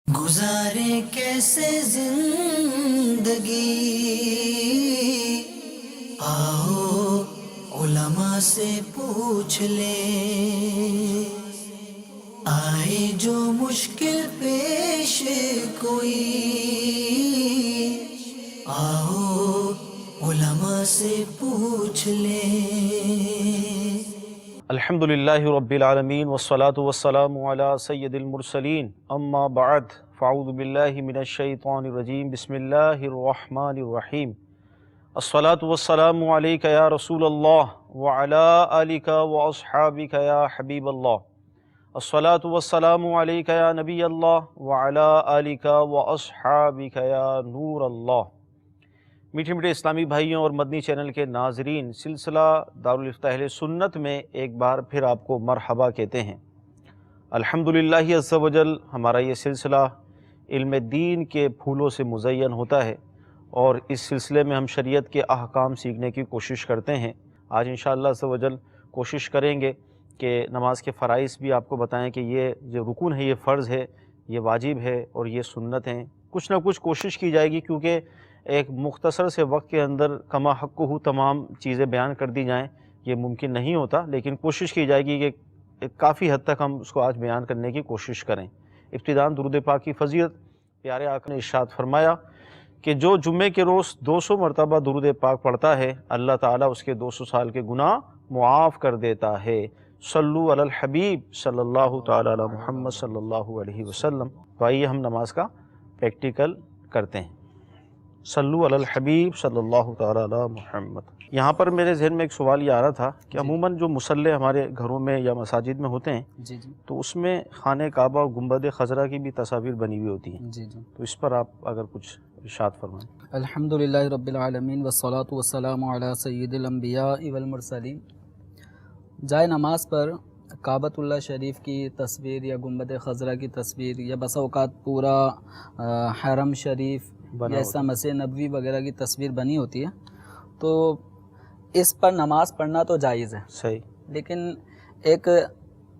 گزارے کیسے زندگی، آؤ علماء سے پوچھ لیں، آئے جو مشکل پیش کوئی، آؤ علماء سے پوچھ لیں۔ الحمد للہ رب العالمین والصلاة والسلام علی سید المرسلین، اما بعد فاعوذ باللہ من الشیطان الرجیم، بسم اللہ الرحمن الرحیم۔ الصلاة والسلام علیک یا رسول اللہ وعلی آلک واصحابک یا حبیب اللہ۔ الصلاة والسلام علیک یا نبی اللہ وعلی آلک واصحابک یا نور اللہ۔ میٹھے میٹھے اسلامی بھائیوں اور مدنی چینل کے ناظرین، سلسلہ دارالافتاء اہل سنت میں ایک بار پھر آپ کو مرحبا کہتے ہیں۔ الحمدللہ عز و جل ہمارا یہ سلسلہ علم دین کے پھولوں سے مزین ہوتا ہے، اور اس سلسلے میں ہم شریعت کے احکام سیکھنے کی کوشش کرتے ہیں۔ آج انشاءاللہ عز و جل کوشش کریں گے کہ نماز کے فرائض بھی آپ کو بتائیں کہ یہ جو رکن ہے یہ فرض ہے، یہ واجب ہے اور یہ سنت ہیں۔ کچھ نہ کچھ کوشش کی جائے گی، کیونکہ ایک مختصر سے وقت کے اندر کما حق ہو تمام چیزیں بیان کر دی جائیں یہ ممکن نہیں ہوتا، لیکن کوشش کی جائے گی کہ کافی حد تک ہم اس کو آج بیان کرنے کی کوشش کریں۔ ابتداءً درود پاک کی فضیلت، پیارے آقا نے ارشاد فرمایا کہ جو جمعے کے روز 200 مرتبہ درود پاک پڑھتا ہے، اللہ تعالیٰ اس کے 200 سال کے گناہ معاف کر دیتا ہے۔ صلو علی الحبیب صلی اللہ تعالیٰ علی محمد صلی اللہ علیہ وسلم۔ تو آئیے ہم نماز کا پریکٹیکل کرتے ہیں۔ صلو علی الحبیب صلی اللہ تعالیٰ علی محمد۔ یہاں پر میرے ذہن میں ایک سوال یہ آ رہا تھا کہ عموماً جو مصلے ہمارے گھروں میں یا مساجد میں ہوتے ہیں تو اس میں خانہ کعبہ اور گنبد خضرا کی بھی تصاویر بنی ہوئی ہوتی ہیں، تو اس پر آپ اگر کچھ ارشاد فرمائیں۔ الحمدللہ رب العالمین والصلاة والسلام علی سید الانبیاء والمرسلین۔ جائے نماز پر کعبۃ اللہ شریف کی تصویر یا گنبد خضرا کی تصویر یا بسا اوقات پورا حرم شریف یا ایسا مسجد نبوی وغیرہ کی تصویر بنی ہوتی ہے، تو اس پر نماز پڑھنا تو جائز ہے، صحیح، لیکن ایک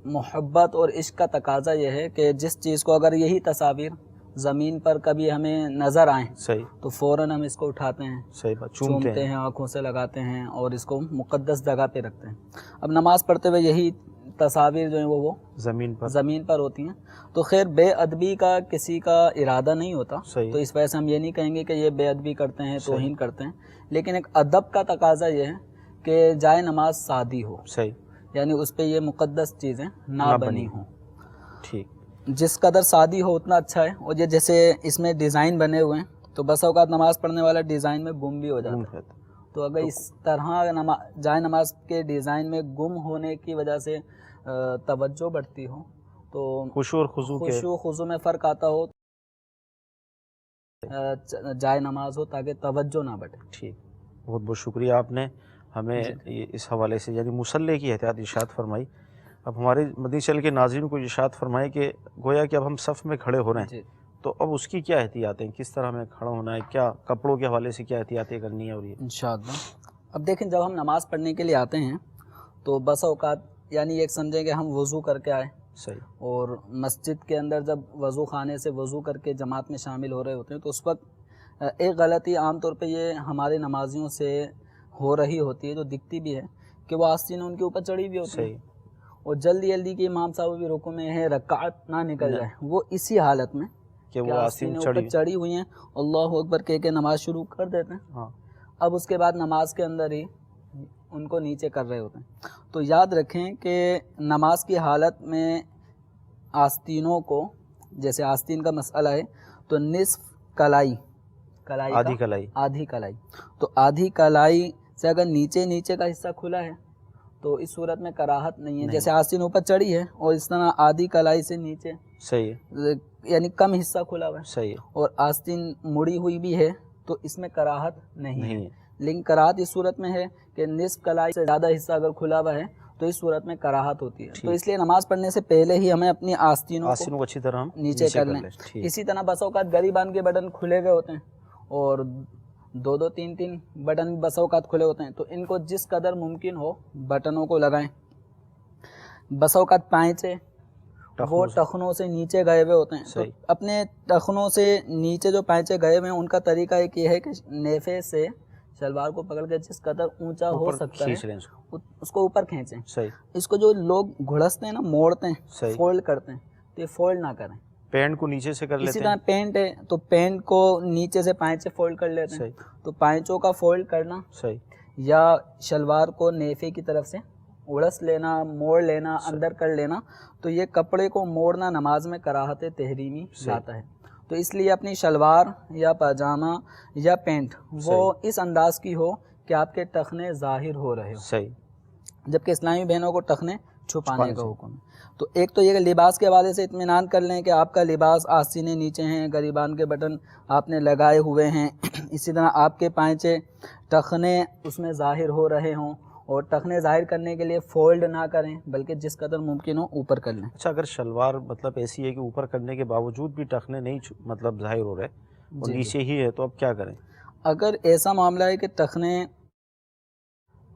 محبت اور عشق کا تقاضا یہ ہے کہ جس چیز کو اگر یہی تصاویر زمین پر کبھی ہمیں نظر آئیں صحیح، تو فوراً ہم اس کو اٹھاتے ہیں، صحیح بات، چومتے ہیں، آنکھوں سے لگاتے ہیں اور اس کو مقدس جگہ پہ رکھتے ہیں۔ اب نماز پڑھتے ہوئے یہی تصاویر جو ہیں وہ زمین پر ہوتی ہیں، تو خیر بے ادبی کا کسی کا ارادہ نہیں ہوتا، تو اس وجہ سے ہم یہ نہیں کہیں گے کہ یہ بے ادبی کرتے ہیں، توہین کرتے ہیں، لیکن ایک ادب کا تقاضا یہ ہے کہ جائے نماز سادی ہو، صحیح، یعنی اس پہ یہ مقدس چیزیں نہ بنی ہوں۔ ٹھیک، جس قدر سادی ہو اتنا اچھا ہے، اور یہ جیسے اس میں ڈیزائن بنے ہوئے ہیں تو بس اوقات نماز پڑھنے والا ڈیزائن میں گم بھی ہو جاتا ہے، تو اگر اس طرح جائے نماز کے ڈیزائن میں گم ہونے کی وجہ سے توجہ بڑھتی ہو تو خشوع اور خضوع میں فرق آتا ہو، جائے نماز ہو تاکہ توجہ نہ بڑھے۔ ٹھیک، بہت بہت شکریہ، آپ نے ہمیں اس حوالے سے یعنی مصلی کی احتیاط ارشاد فرمائی۔ اب ہمارے مدنی چینل کے ناظرین کو ارشاد فرمائے کہ گویا کہ اب ہم صف میں کھڑے ہو رہے ہیں، تو اب اس کی کیا احتیاطیں، کس طرح ہمیں کھڑا ہونا ہے، کیا کپڑوں کے حوالے سے کیا احتیاطیں کرنی ہے؟ اور یہ انشاءاللہ اب دیکھیں، جب ہم نماز پڑھنے کے لیے آتے ہیں تو بس اوقات یعنی ایک سمجھیں کہ ہم وضو کر کے آئے، صحیح، اور مسجد کے اندر جب وضو خانے سے وضو کر کے جماعت میں شامل ہو رہے ہوتے ہیں تو اس وقت ایک غلطی عام طور پہ یہ ہمارے نمازیوں سے ہو رہی ہوتی ہے، جو دکھتی بھی ہے، کہ وہ آستین ان کے اوپر چڑھی بھی ہوتی ہے، اور جلدی جلدی کہ امام صاحب بھی رکوع میں ہے، رکعت نہ نکل جائے، وہ اسی حالت میں کہ وہ آستین اوپر چڑھی ہوئی ہیں اللہ اکبر کہہ کے نماز شروع کر دیتے ہیں، اب اس کے بعد نماز کے اندر ہی ان کو نیچے کر رہے ہوتے ہیں۔ تو یاد رکھیں کہ نماز کی حالت میں آستینوں کو، جیسے آستین کا مسئلہ ہے تو نصف کلائی، آدھی کلائی، تو آدھی کلائی سے اگر نیچے کا حصہ کھلا ہے تو اس صورت میں کراہت نہیں ہے، جیسے آستین اوپر چڑھی ہے اور اس طرح آدھی کلائی سے نیچے، صحیح، یعنی کم حصہ کھلا ہوا ہے، صحیح، اور آستین مڑی ہوئی بھی ہے تو اس میں کراہت نہیں ہے، لیکن کراہت اس صورت میں ہے کہ نصف کلائی سے زیادہ حصہ اگر کھلا ہوا ہے تو اس صورت میں کراہت ہوتی ہے، تو اس لیے نماز پڑھنے سے پہلے ہی ہمیں اپنی آستینوں کو اچھی طرح نیچے کر لیں۔ اسی طرح بس اوقات گریبان کے بٹن کھلے ہوئے ہوتے ہیں اور دو تین بٹن بس اوقات کھلے ہوتے ہیں، تو ان کو جس قدر ممکن ہو بٹنوں کو لگائیں۔ بس اوقات پائیں سے وہ ٹخنوں سے نیچے گئے ہوئے ہوتے ہیں. تو اپنے ٹخنوں سے نیچے جو پائچے گئے ہوئے ہیں ان کا طریقہ ایک یہ ہے کہ نیفے سے شلوار کو پکڑ کے جس قدر اونچا ہو سکتا ہے اس کو اوپر کھینچیں. اس کو جو لوگ گھڑستے ہیں نا، موڑتے ہیں، فولڈ کرتے ہیں، تو یہ فولڈ نہ کریں. پینٹ کو نیچے سے کر لیتے ہیں. اسی طرح پینٹ ہے تو پینٹ کو نیچے سے پائچے فولڈ کر لیتے ہیں. تو پائچوں کا فولڈ کرنا یا شلوار کو نیفے کی طرف سے اڑس لینا، موڑ لینا، اندر کر لینا، تو یہ کپڑے کو موڑنا نماز میں کراہت تحریمی لاتا ہے. تو اس لیے اپنی شلوار یا پاجامہ یا پینٹ وہ اس انداز کی ہو کہ آپ کے ٹخنے ظاہر ہو رہے ہو. جبکہ اسلامی بہنوں کو ٹخنے چھپانے کا حکم ہے. تو ایک تو یہ کہ لباس کے حوالے سے اطمینان کر لیں کہ آپ کا لباس آستینے نیچے ہیں، گریبان کے بٹن آپ نے لگائے ہوئے ہیں، اسی طرح آپ کے پائچے ٹخنے اس میں ظاہر ہو رہے ہوں، اور ٹخنے ظاہر کرنے کے لیے فولڈ نہ کریں بلکہ جس قدر ممکن ہو اوپر کر لیں. اچھا، اگر شلوار مطلب ایسی ہے کہ اوپر کرنے کے باوجود بھی ٹخنے نہیں مطلب ظاہر ہو رہے اور نیچے ہی ہے، تو اب کیا کریں؟ اگر ایسا معاملہ ہے کہ ٹخنے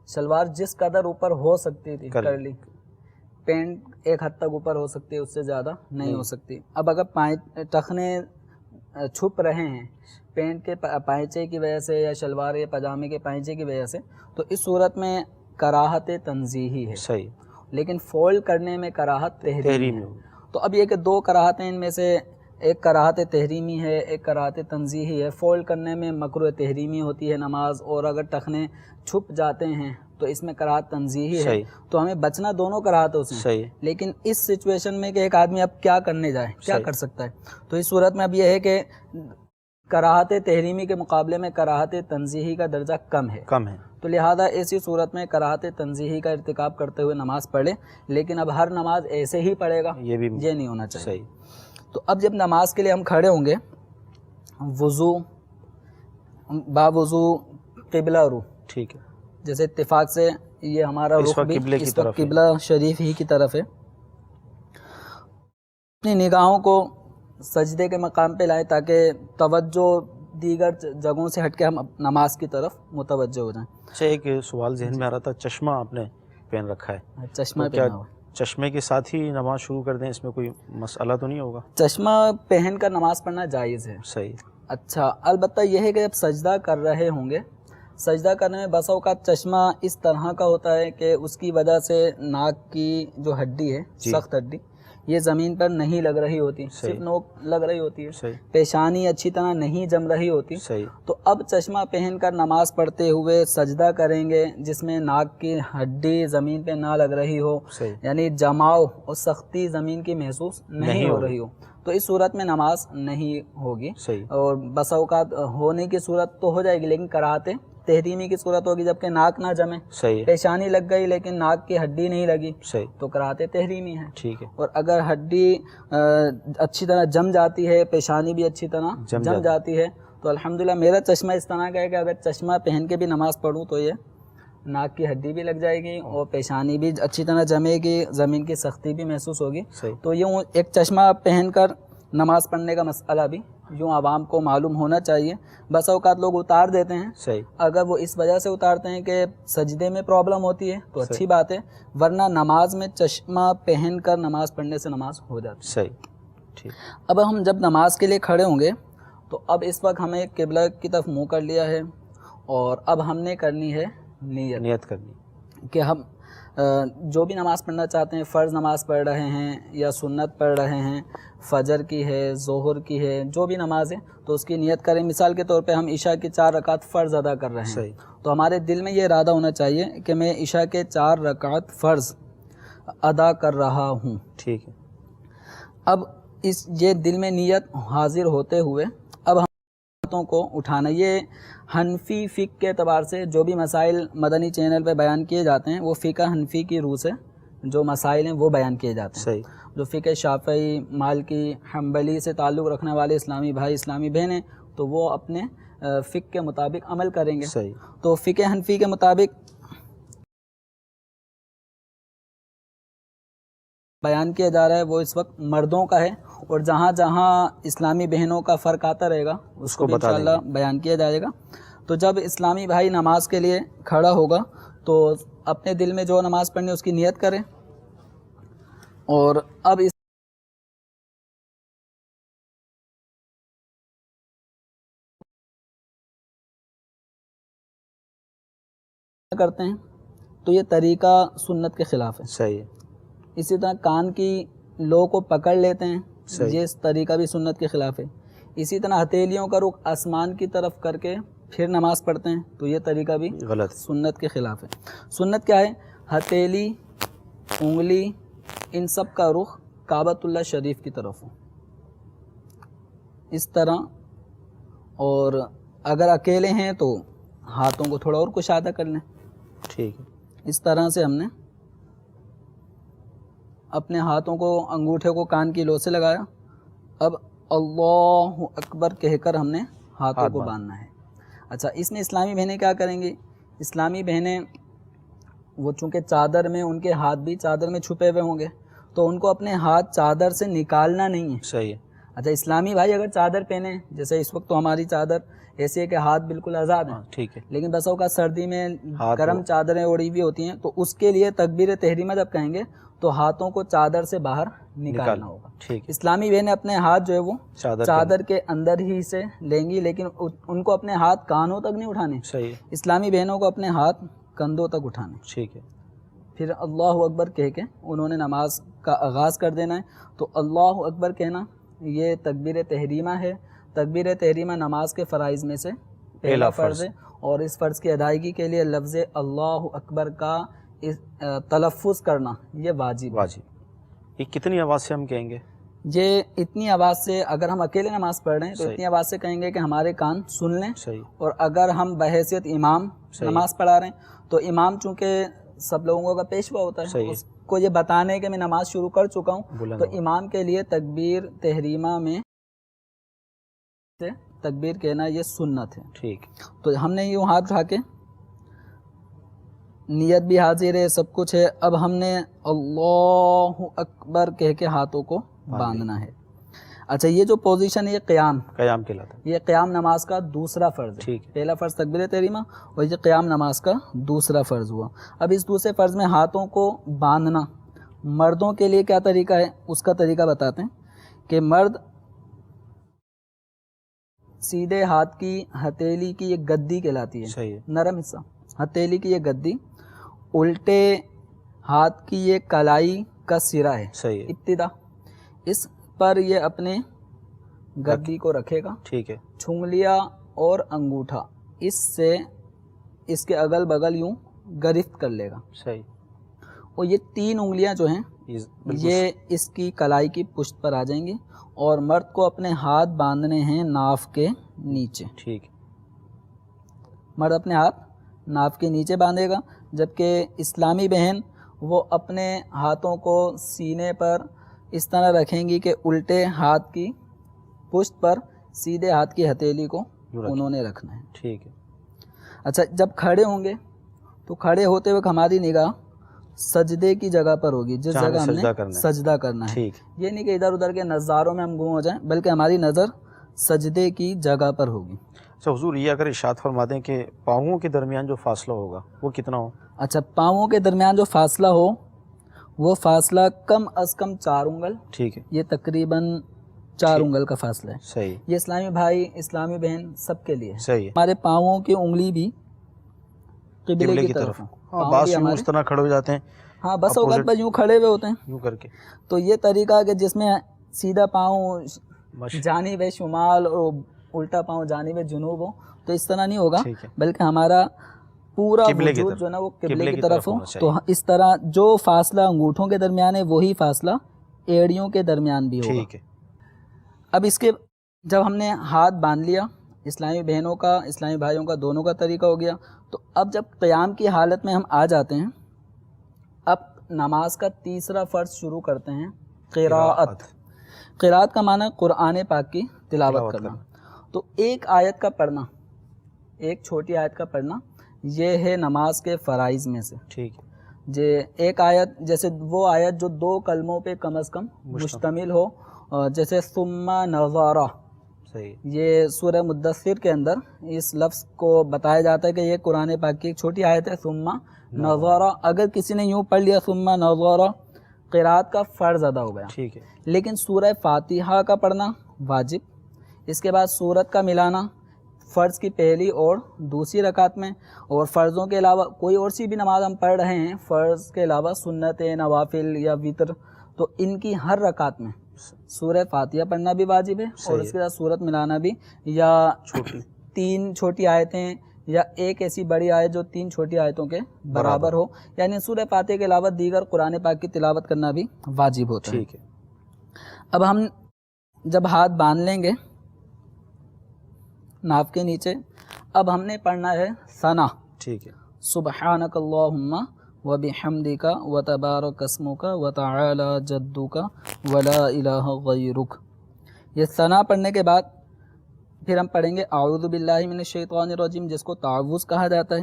شلوار جس قدر اوپر ہو سکتی تھی کر لی، پینٹ ایک حد تک اوپر ہو سکتی ہے، اس سے زیادہ نہیں ہو سکتی. اب اگر ٹخنے چھپ رہے ہیں پینٹ کے پائچے کی وجہ سے یا شلوار یا پاجامے کے پائچے کی وجہ سے، تو اس صورت میں کراہت تنزیہی ہے. لیکن فولڈ کرنے میں کراہت تحریمی ہے. تو اب یہ کہ دو کراہتیں، ان میں سے ایک کراہت تحریمی ہے، ایک کراہت تنزیہی ہے. فولڈ کرنے میں مکروہ تحریمی ہوتی ہے نماز، اور اگر ٹخنے چھپ جاتے ہیں تو اس میں کراہت تنزیہی ہے. تو ہمیں بچنا دونوں کراہتوں سے. لیکن اس سچویشن میں کہ ایک آدمی اب کیا کرنے جائے، کیا کر سکتا ہے، تو اس صورت میں اب یہ ہے کہ کراہت تحریمی کے مقابلے میں کراہت تنزیہی کا درجہ کم ہے. تو لہذا ایسی صورت میں کراہت تنزیہی کا ارتکاب کرتے ہوئے نماز پڑھے. لیکن اب ہر نماز ایسے ہی پڑھے گا، یہ نہیں ہونا چاہیے. تو اب جب نماز کے لیے ہم کھڑے ہوں گے، وضو با وضو قبلہ رو، ٹھیک ہے، جیسے اتفاق سے یہ ہمارا رخ بھی اس وقت قبلہ شریف ہی کی طرف ہے. اپنی نگاہوں کو سجدے کے مقام پہ لائیں تاکہ توجہ دیگر جگہوں سے ہٹ کے ہم نماز کی طرف متوجہ ہو جائیں. اچھا، ایک سوال ذہن میں آ رہا تھا، چشمہ آپ نے پہن رکھا ہے، چشمہ پہنا ہوا، چشمے کے ساتھ ہی نماز شروع کر دیں، اس میں کوئی مسئلہ تو نہیں ہوگا؟ چشمہ پہن کر نماز پڑھنا جائز ہے. صحیح. اچھا، البتہ یہ ہے کہ جب سجدہ کر رہے ہوں گے، سجدہ کرنے میں بسا اوقات چشمہ اس طرح کا ہوتا ہے کہ اس کی وجہ سے ناک کی جو ہڈی ہے، سخت ہڈی، یہ زمین پر نہیں لگ رہی ہوتی، صرف نوک لگ رہی ہوتی ہے، پیشانی اچھی طرح نہیں جم رہی ہوتی. تو اب چشمہ پہن کر نماز پڑھتے ہوئے سجدہ کریں گے جس میں ناک کی ہڈی زمین پہ نہ لگ رہی ہو، یعنی جماؤ اور سختی زمین کی محسوس نہیں ہو رہی ہو، تو اس صورت میں نماز نہیں ہوگی. اور بسا اوقات ہونے کی صورت تو ہو جائے گی لیکن کراہت تحریمی کی صورت ہوگی جبکہ ناک نہ جمے، پیشانی لگ گئی لیکن ناک کی ہڈی نہیں لگی، تو کراہت تحریمی ہے. ٹھیک ہے. اور اگر ہڈی اچھی طرح جم جاتی ہے، پیشانی بھی اچھی طرح جم جاتی ہے، تو الحمدللہ میرا چشمہ اس طرح کا ہے کہ اگر چشمہ پہن کے بھی نماز پڑھوں تو یہ ناک کی ہڈی بھی لگ جائے گی اور پیشانی بھی اچھی طرح جمے گی، زمین کی سختی بھی محسوس ہوگی. تو یوں ایک چشمہ پہن کر نماز پڑھنے کا مسئلہ بھی یوں عوام کو معلوم ہونا چاہیے. بس اوقات لوگ اتار دیتے ہیں، اگر وہ اس وجہ سے اتارتے ہیں کہ سجدے میں پرابلم ہوتی ہے تو اچھی بات ہے، ورنہ نماز میں چشمہ پہن کر نماز پڑھنے سے نماز ہو جاتی ہے. اب ہم جب نماز کے لیے کھڑے ہوں گے تو اب اس وقت ہمیں قبلہ کی طرف منہ کر لیا ہے، اور اب ہم نے کرنی ہے نیت کرنی کہ ہم جو بھی نماز پڑھنا چاہتے ہیں، فرض نماز پڑھ رہے ہیں یا سنت پڑھ رہے ہیں، فجر کی ہے، ظہر کی ہے، جو بھی نماز ہے تو اس کی نیت کریں. مثال کے طور پہ ہم عشاء کی 4 رکعت فرض ادا کر رہے ہیں، تو ہمارے دل میں یہ ارادہ ہونا چاہیے کہ میں عشاء کے 4 رکعت فرض ادا کر رہا ہوں. ٹھیک ہے. اب یہ دل میں نیت حاضر ہوتے ہوئے اب ہم باتوں کو اٹھانا. یہ حنفی فقہ کے اعتبار سے جو بھی مسائل مدنی چینل پہ بیان کیے جاتے ہیں وہ فقہ حنفی کی روح سے جو مسائل ہیں وہ بیان کیے جاتے ہیں. جو فقہ شافعی، مالکی، حنبلی سے تعلق رکھنے والے اسلامی بھائی اسلامی بہنیں تو وہ اپنے فقہ کے مطابق عمل کریں گے. تو فقہ حنفی کے مطابق بیان کیا جا رہا ہے وہ اس وقت مردوں کا ہے، اور جہاں جہاں اسلامی بہنوں کا فرق آتا رہے گا اس کو انشاءاللہ بیان کیا جائے گا. تو جب اسلامی بھائی نماز کے لیے کھڑا ہوگا تو اپنے دل میں جو نماز پڑھنی اس کی نیت کرے، اور اب اس کرتے ہیں تو یہ طریقہ سنت کے خلاف ہے. صحیح ہے. اسی طرح کان کی لو کو پکڑ لیتے ہیں, صحیح. یہ طریقہ بھی سنت کے خلاف ہے. اسی طرح ہتھیلیوں کا رخ آسمان کی طرف کر کے پھر نماز پڑھتے ہیں تو یہ طریقہ بھی غلط, سنت کے خلاف ہے. سنت کیا ہے؟ ہتھیلی, انگلی, ان سب کا رخ کعبۃ اللہ شریف کی طرف ہو اس طرح. اور اگر اکیلے ہیں تو ہاتھوں کو تھوڑا اور کشادہ کر لیں. ٹھیک ہے. اس طرح سے ہم نے اپنے ہاتھوں کو, انگوٹھے کو کان کی لو سے لگایا. اب اللہ اکبر کہہ کر ہم نے ہاتھوں کو باندھنا ہے. اچھا, اس میں اسلامی بہنیں کیا کریں گی؟ اسلامی بہنیں وہ چونکہ چادر میں, ان کے ہاتھ بھی چادر میں چھپے ہوئے ہوں گے تو ان کو اپنے ہاتھ چادر سے نکالنا نہیں ہے. صحیح ہے. اچھا, اسلامی بھائی اگر چادر پہنے, جیسے اس وقت تو ہماری چادر ایسی ہے کہ ہاتھ بالکل آزاد ہیں, ٹھیک ہے, لیکن بس اوقات سردی میں گرم چادریں اوڑھی ہوئی ہوتی ہیں تو اس کے لیے تکبیر تحریمہ جب کہیں گے تو ہاتھوں کو چادر سے باہر نکالنا ہوگا. ٹھیک. اسلامی بہنیں اپنے ہاتھ جو ہے وہ چادر کے اندر ہی سے لیں گی, لیکن ان کو اپنے ہاتھ کانوں تک نہیں اٹھانے. صحیح. اسلامی بہنوں کو اپنے ہاتھ کندھوں تک اٹھانے. ٹھیک ہے. پھر اللہ اکبر کہہ کے انہوں نے نماز کا آغاز کر دینا ہے. تو اللہ اکبر کہنا یہ تکبیر تحریمہ ہے. تکبیر تحریمہ نماز کے فرائض میں سے پہلا فرض ہے, اور اس فرض کی ادائیگی کے لیے لفظ اللہ اکبر کا تلفظ کرنا یہ واجب. یہ کتنی آواز سے ہم کہیں گے؟ یہ اتنی آواز سے, اگر ہم اکیلے نماز پڑھ رہے ہیں تو اتنی آواز سے کہیں گے کہ ہمارے کان سن لیں. صحیح. اور اگر ہم بحیثیت امام نماز پڑھا رہے ہیں تو امام چونکہ سب لوگوں کا پیشوا ہوتا ہے, اس کو یہ بتانے کہ میں نماز شروع کر چکا ہوں, تو امام کے لیے تکبیر تحریمہ میں تکبیر کہنا یہ سنت ہے. ٹھیک. تو ہم نے یوں ہاتھ اٹھا کے, نیت بھی حاضر ہے, سب کچھ ہے. اب ہم نے اللہ اکبر کہہ کے ہاتھوں کو باندھنا ہے. اچھا, یہ جو پوزیشن ہے یہ قیام کہلاتا ہے. یہ قیام نماز کا دوسرا فرض ہے. پہلا فرض تکبیر تحریمہ اور یہ قیام نماز کا دوسرا فرض ہوا. اب اس دوسرے فرض میں ہاتھوں کو باندھنا مردوں کے لیے کیا طریقہ ہے, اس کا طریقہ بتاتے ہیں کہ مرد سیدھے ہاتھ کی ہتھیلی کی یہ گدی کہلاتی ہے, نرم حصہ ہتھیلی کی یہ گدی, الٹے ہاتھ کی یہ کلائی کا سرا ہے ابتدا, اس پر یہ اپنے گدی کو رکھے گا. ٹھیک ہے. چھنگلیاں اور انگوٹھا اس سے اس کے اگل بغل یوں گرفت کر لے گا. صحیح. اور یہ تین انگلیاں جو ہیں یہ اس کی کلائی کی پشت پر آ جائیں گی, اور مرد کو اپنے ہاتھ باندھنے ہیں ناف کے نیچے. ٹھیک. مرد اپنے ہاتھ ناف کے نیچے باندھے گا, جبکہ اسلامی بہن وہ اپنے ہاتھوں کو سینے پر اس طرح رکھیں گی کہ الٹے ہاتھ کی پشت پر سیدھے ہاتھ کی ہتھیلی کو انہوں نے رکھنا ہے. ٹھیک ہے. اچھا, جب کھڑے ہوں گے تو کھڑے ہوتے وقت ہماری نگاہ سجدے کی جگہ پر ہوگی, جس جگہ ہم نے سجدہ کرنا ہے. یہ نہیں کہ ادھر ادھر کے نظاروں میں ہم گم ہو جائیں, بلکہ ہماری نظر سجدے کی جگہ پر ہوگی. اچھا حضور, یہ اگر ارشاد فرما دیں کہ پاؤں کے درمیان جو فاصلہ ہوگا وہ کتنا ہو؟ اچھا, پاؤں کے درمیان جو فاصلہ ہو وہ فاصلہ کم از کم 4 انگل. ٹھیک ہے. یہ تقریباً 4 انگل کا فاصلہ ہے. صحیح. یہ اسلامی بھائی اسلامی بہن سب کے لیے صحیح ہے. ہمارے پاؤں کی انگلی بھی قبلے کی طرف. بعض یوں اس طرح کھڑے ہو جاتے ہیں. ہاں, بس اوقات پر یوں کھڑے ہوئے ہوتے ہیں یوں کر کے. تو یہ طریقہ کہ جس میں سیدھا پاؤں جانب شمال اور الٹا پاؤں جانب جنوب ہو, تو اس طرح نہیں ہوگا, بلکہ ہمارا پورا وجود جو نا وہ قبلے کی طرف ہو. تو اس طرح جو فاصلہ انگوٹھوں کے درمیان ہے وہی فاصلہ ایڑیوں کے درمیان بھی ہوگا. ٹھیک ہے. اب اس کے جب ہم نے ہاتھ باندھ لیا, اسلامی بہنوں کا اسلامی بھائیوں کا دونوں کا طریقہ ہو گیا, تو اب جب قیام کی حالت میں ہم آ جاتے ہیں, اب نماز کا تیسرا فرض شروع کرتے ہیں, قراءت. قراءت کا معنی قرآن پاک کی تلاوت کرنا. تو ایک آیت کا پڑھنا, ایک چھوٹی آیت کا پڑھنا, یہ ہے نماز کے فرائض میں سے. ٹھیک. ایک آیت, جیسے وہ آیت جو 2 کلموں پہ کم از کم مشتمل ہو, جیسے ثم نظر. یہ سورہ مدثر کے اندر اس لفظ کو بتایا جاتا ہے کہ یہ قرآن پاک کی ایک چھوٹی آیت ہے, ثم نظر. اگر کسی نے یوں پڑھ لیا ثم نظر, قراءت کا فرض ادا ہو گیا. ٹھیک ہے. لیکن سورہ فاتحہ کا پڑھنا واجب, اس کے بعد سورت کا ملانا فرض کی پہلی اور دوسری رکعت میں، اور فرضوں کے علاوہ کوئی اور سی بھی نماز ہم پڑھ رہے ہیں فرض کے علاوہ، سنت، نوافل یا وطر، تو ان کی ہر رکعت میں سورہ فاتحہ پڑھنا بھی واجب ہے، اور اس کے ساتھ سورت ملانا بھی، یا تین چھوٹی آیتیں یا ایک ایسی بڑی آیت جو 3 چھوٹی آیتوں کے برابر ہو، یعنی سورہ فاتحہ کے علاوہ دیگر قرآن پاک کی تلاوت کرنا بھی واجب ہوتا ہے۔ ٹھیک ہے۔ اب ہم جب ہاتھ باندھ لیں گے ناف کے نیچے، اب ہم نے پڑھنا ہے ثنا، ٹھیک ہے۔ سبحانک اللہم وبحمدک وتبارک اسمک وتعالی جدک ولا الہ غیرک۔ یہ ثنا پڑھنے کے بعد پھر ہم پڑھیں گے اعوذ باللہ من الشیطان الرجیم، جس کو تعوذ کہا جاتا ہے،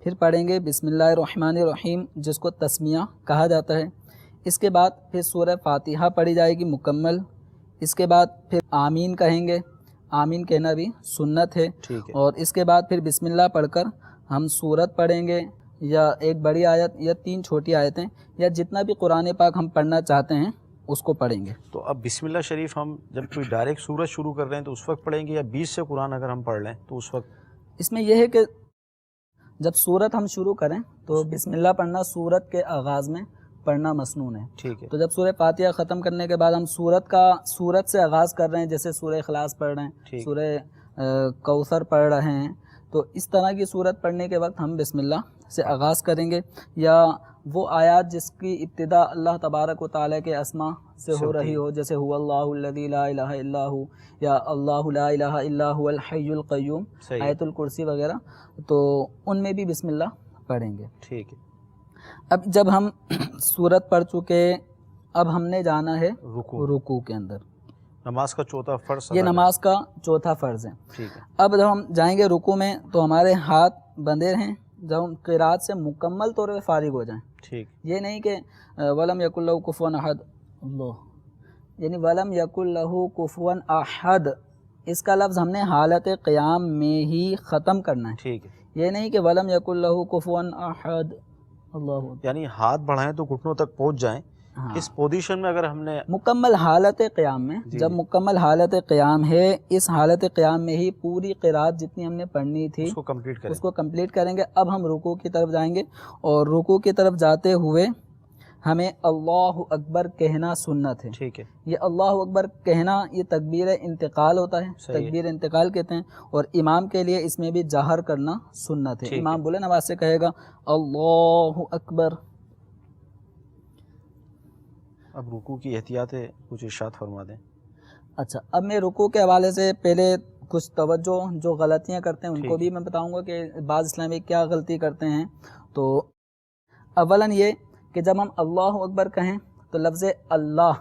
پھر پڑھیں گے بسم اللہ الرحمن الرحیم، جس کو تسمیہ کہا جاتا ہے۔ اس کے بعد پھر سورہ فاتحہ پڑھی جائے گی مکمل، اس کے بعد پھر آمین کہیں گے، آمین کہنا بھی سنت ہے، ٹھیک ہے۔ اور اس کے بعد پھر بسم اللہ پڑھ کر ہم سورت پڑھیں گے، یا ایک بڑی آیت یا 3 چھوٹی آیتیں، یا جتنا بھی قرآن پاک ہم پڑھنا چاہتے ہیں اس کو پڑھیں گے۔ تو اب بسم اللہ شریف ہم جب کوئی ڈائریکٹ سورت شروع کر رہے ہیں تو اس وقت پڑھیں گے، یا بیچ سے قرآن اگر ہم پڑھ لیں تو اس وقت؟ اس میں یہ ہے کہ جب سورت ہم شروع کریں تو بسم اللہ پڑھنا سورت کے آغاز میں پڑھنا مسنون ہے۔ ٹھیک ہے۔ تو جب سورہ فاتحہ ختم کرنے کے بعد ہم سورت سے آغاز کر رہے ہیں، جیسے سورہ اخلاص پڑھ رہے ہیں، سورہ کوثر پڑھ رہے ہیں، تو اس طرح کی سورت پڑھنے کے وقت ہم بسم اللہ سے آغاز کریں گے، یا وہ آیات جس کی ابتدا اللہ تبارک و تعالیٰ کے اسماء سے ہو رہی ہو، جیسے هو اللہ الذی لا الہ الا ہو، یا اللہ لا الہ الا هو الحی القیوم، آیت الکرسی وغیرہ، تو ان میں بھی بسم اللہ پڑھیں گے۔ ٹھیک ہے۔ اب جب ہم سورت پڑھ چکے، اب ہم نے جانا ہے رکوع کے اندر۔ نماز کا چوتھا فرض یہ نماز کا چوتھا فرض ہے۔ ٹھیک ہے۔ اب جب ہم جائیں گے رکوع میں تو ہمارے ہاتھ بندھے رہیں جب ہم قرات سے مکمل طور پہ فارغ ہو جائیں۔ ٹھیک۔ یہ نہیں کہ ولم یکن لہ کفوا احد، اللہ، یعنی ولم یکن لہ کفوا احد، اس کا لفظ ہم نے حالت قیام میں ہی ختم کرنا ہے۔ ٹھیک ہے۔ یہ نہیں کہ ولم یکن لہ کفوا احد، اللہ، یعنی ہاتھ بڑھائیں تو گھٹنوں تک پہنچ جائیں، اس پوزیشن میں اگر ہم نے مکمل حالت قیام میں، جب مکمل حالت قیام ہے، اس حالت قیام میں ہی پوری قرات جتنی ہم نے پڑھنی تھی اس کو کمپلیٹ کریں گے۔ اب ہم رکوع کی طرف جائیں گے، اور رکوع کی طرف جاتے ہوئے ہمیں اللہ اکبر کہنا سنت ہے۔ ٹھیک ہے۔ یہ اللہ اکبر کہنا یہ تکبیر انتقال ہوتا ہے، تکبیر انتقال کہتے ہیں، اور امام کے لیے اس میں بھی جہر کرنا سنت ہے۔ امام بلند آواز سے کہے گا اللہ اکبر۔ اب رکوع کی احتیاط ہے، کچھ ارشاد فرما دیں۔ اچھا، اب میں رکوع کے حوالے سے پہلے کچھ توجہ جو غلطیاں کرتے ہیں ان کو بھی میں بتاؤں گا کہ بعض اسلامی کیا غلطی کرتے ہیں۔ تو اولاً یہ کہ جب ہم اللہ اکبر کہیں تو لفظ اللہ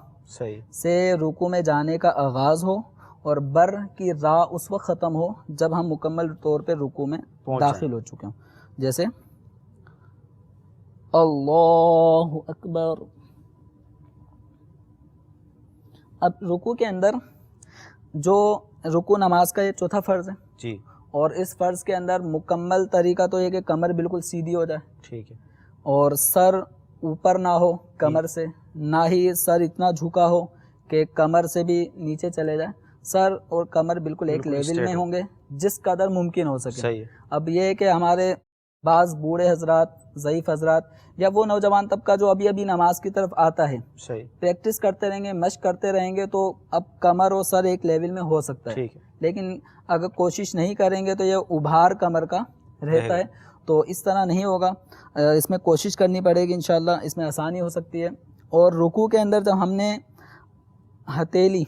سے رکوع میں جانے کا آغاز ہو، اور بر کی را اس وقت ختم ہو جب ہم مکمل طور پہ رکوع میں داخل ہو چکے ہوں، جیسے اللہ اکبر۔ اب رکوع کے اندر جو رکوع نماز کا یہ چوتھا فرض ہے جی، اور اس فرض کے اندر مکمل طریقہ تو یہ کہ کمر بالکل سیدھی ہو جائے، ٹھیک ہے، اور سر اوپر نہ ہو کمر سے، نہ ہی سر اتنا جھکا ہو کہ کمر سے بھی نیچے چلے جائے، سر اور کمر بالکل ایک لیول میں ہوں گے جس قدر ممکن ہو سکے۔ صحیح ہے۔ اب یہ کہ ہمارے بعض بوڑھے حضرات، ضعیف حضرات، یا وہ نوجوان طبقہ جو ابھی ابھی نماز کی طرف آتا ہے، صحیح، پریکٹس کرتے رہیں گے، مشق کرتے رہیں گے تو اب کمر اور سر ایک لیول میں ہو سکتا ہے، ٹھیک ہے، لیکن اگر کوشش نہیں کریں گے تو یہ ابھار کمر کا رہتا ہے، تو اس طرح نہیں ہوگا، اس میں کوشش کرنی پڑے گی انشاءاللہ، اس میں آسانی ہو سکتی ہے۔ اور رکوع کے اندر جب ہم نے ہتھیلی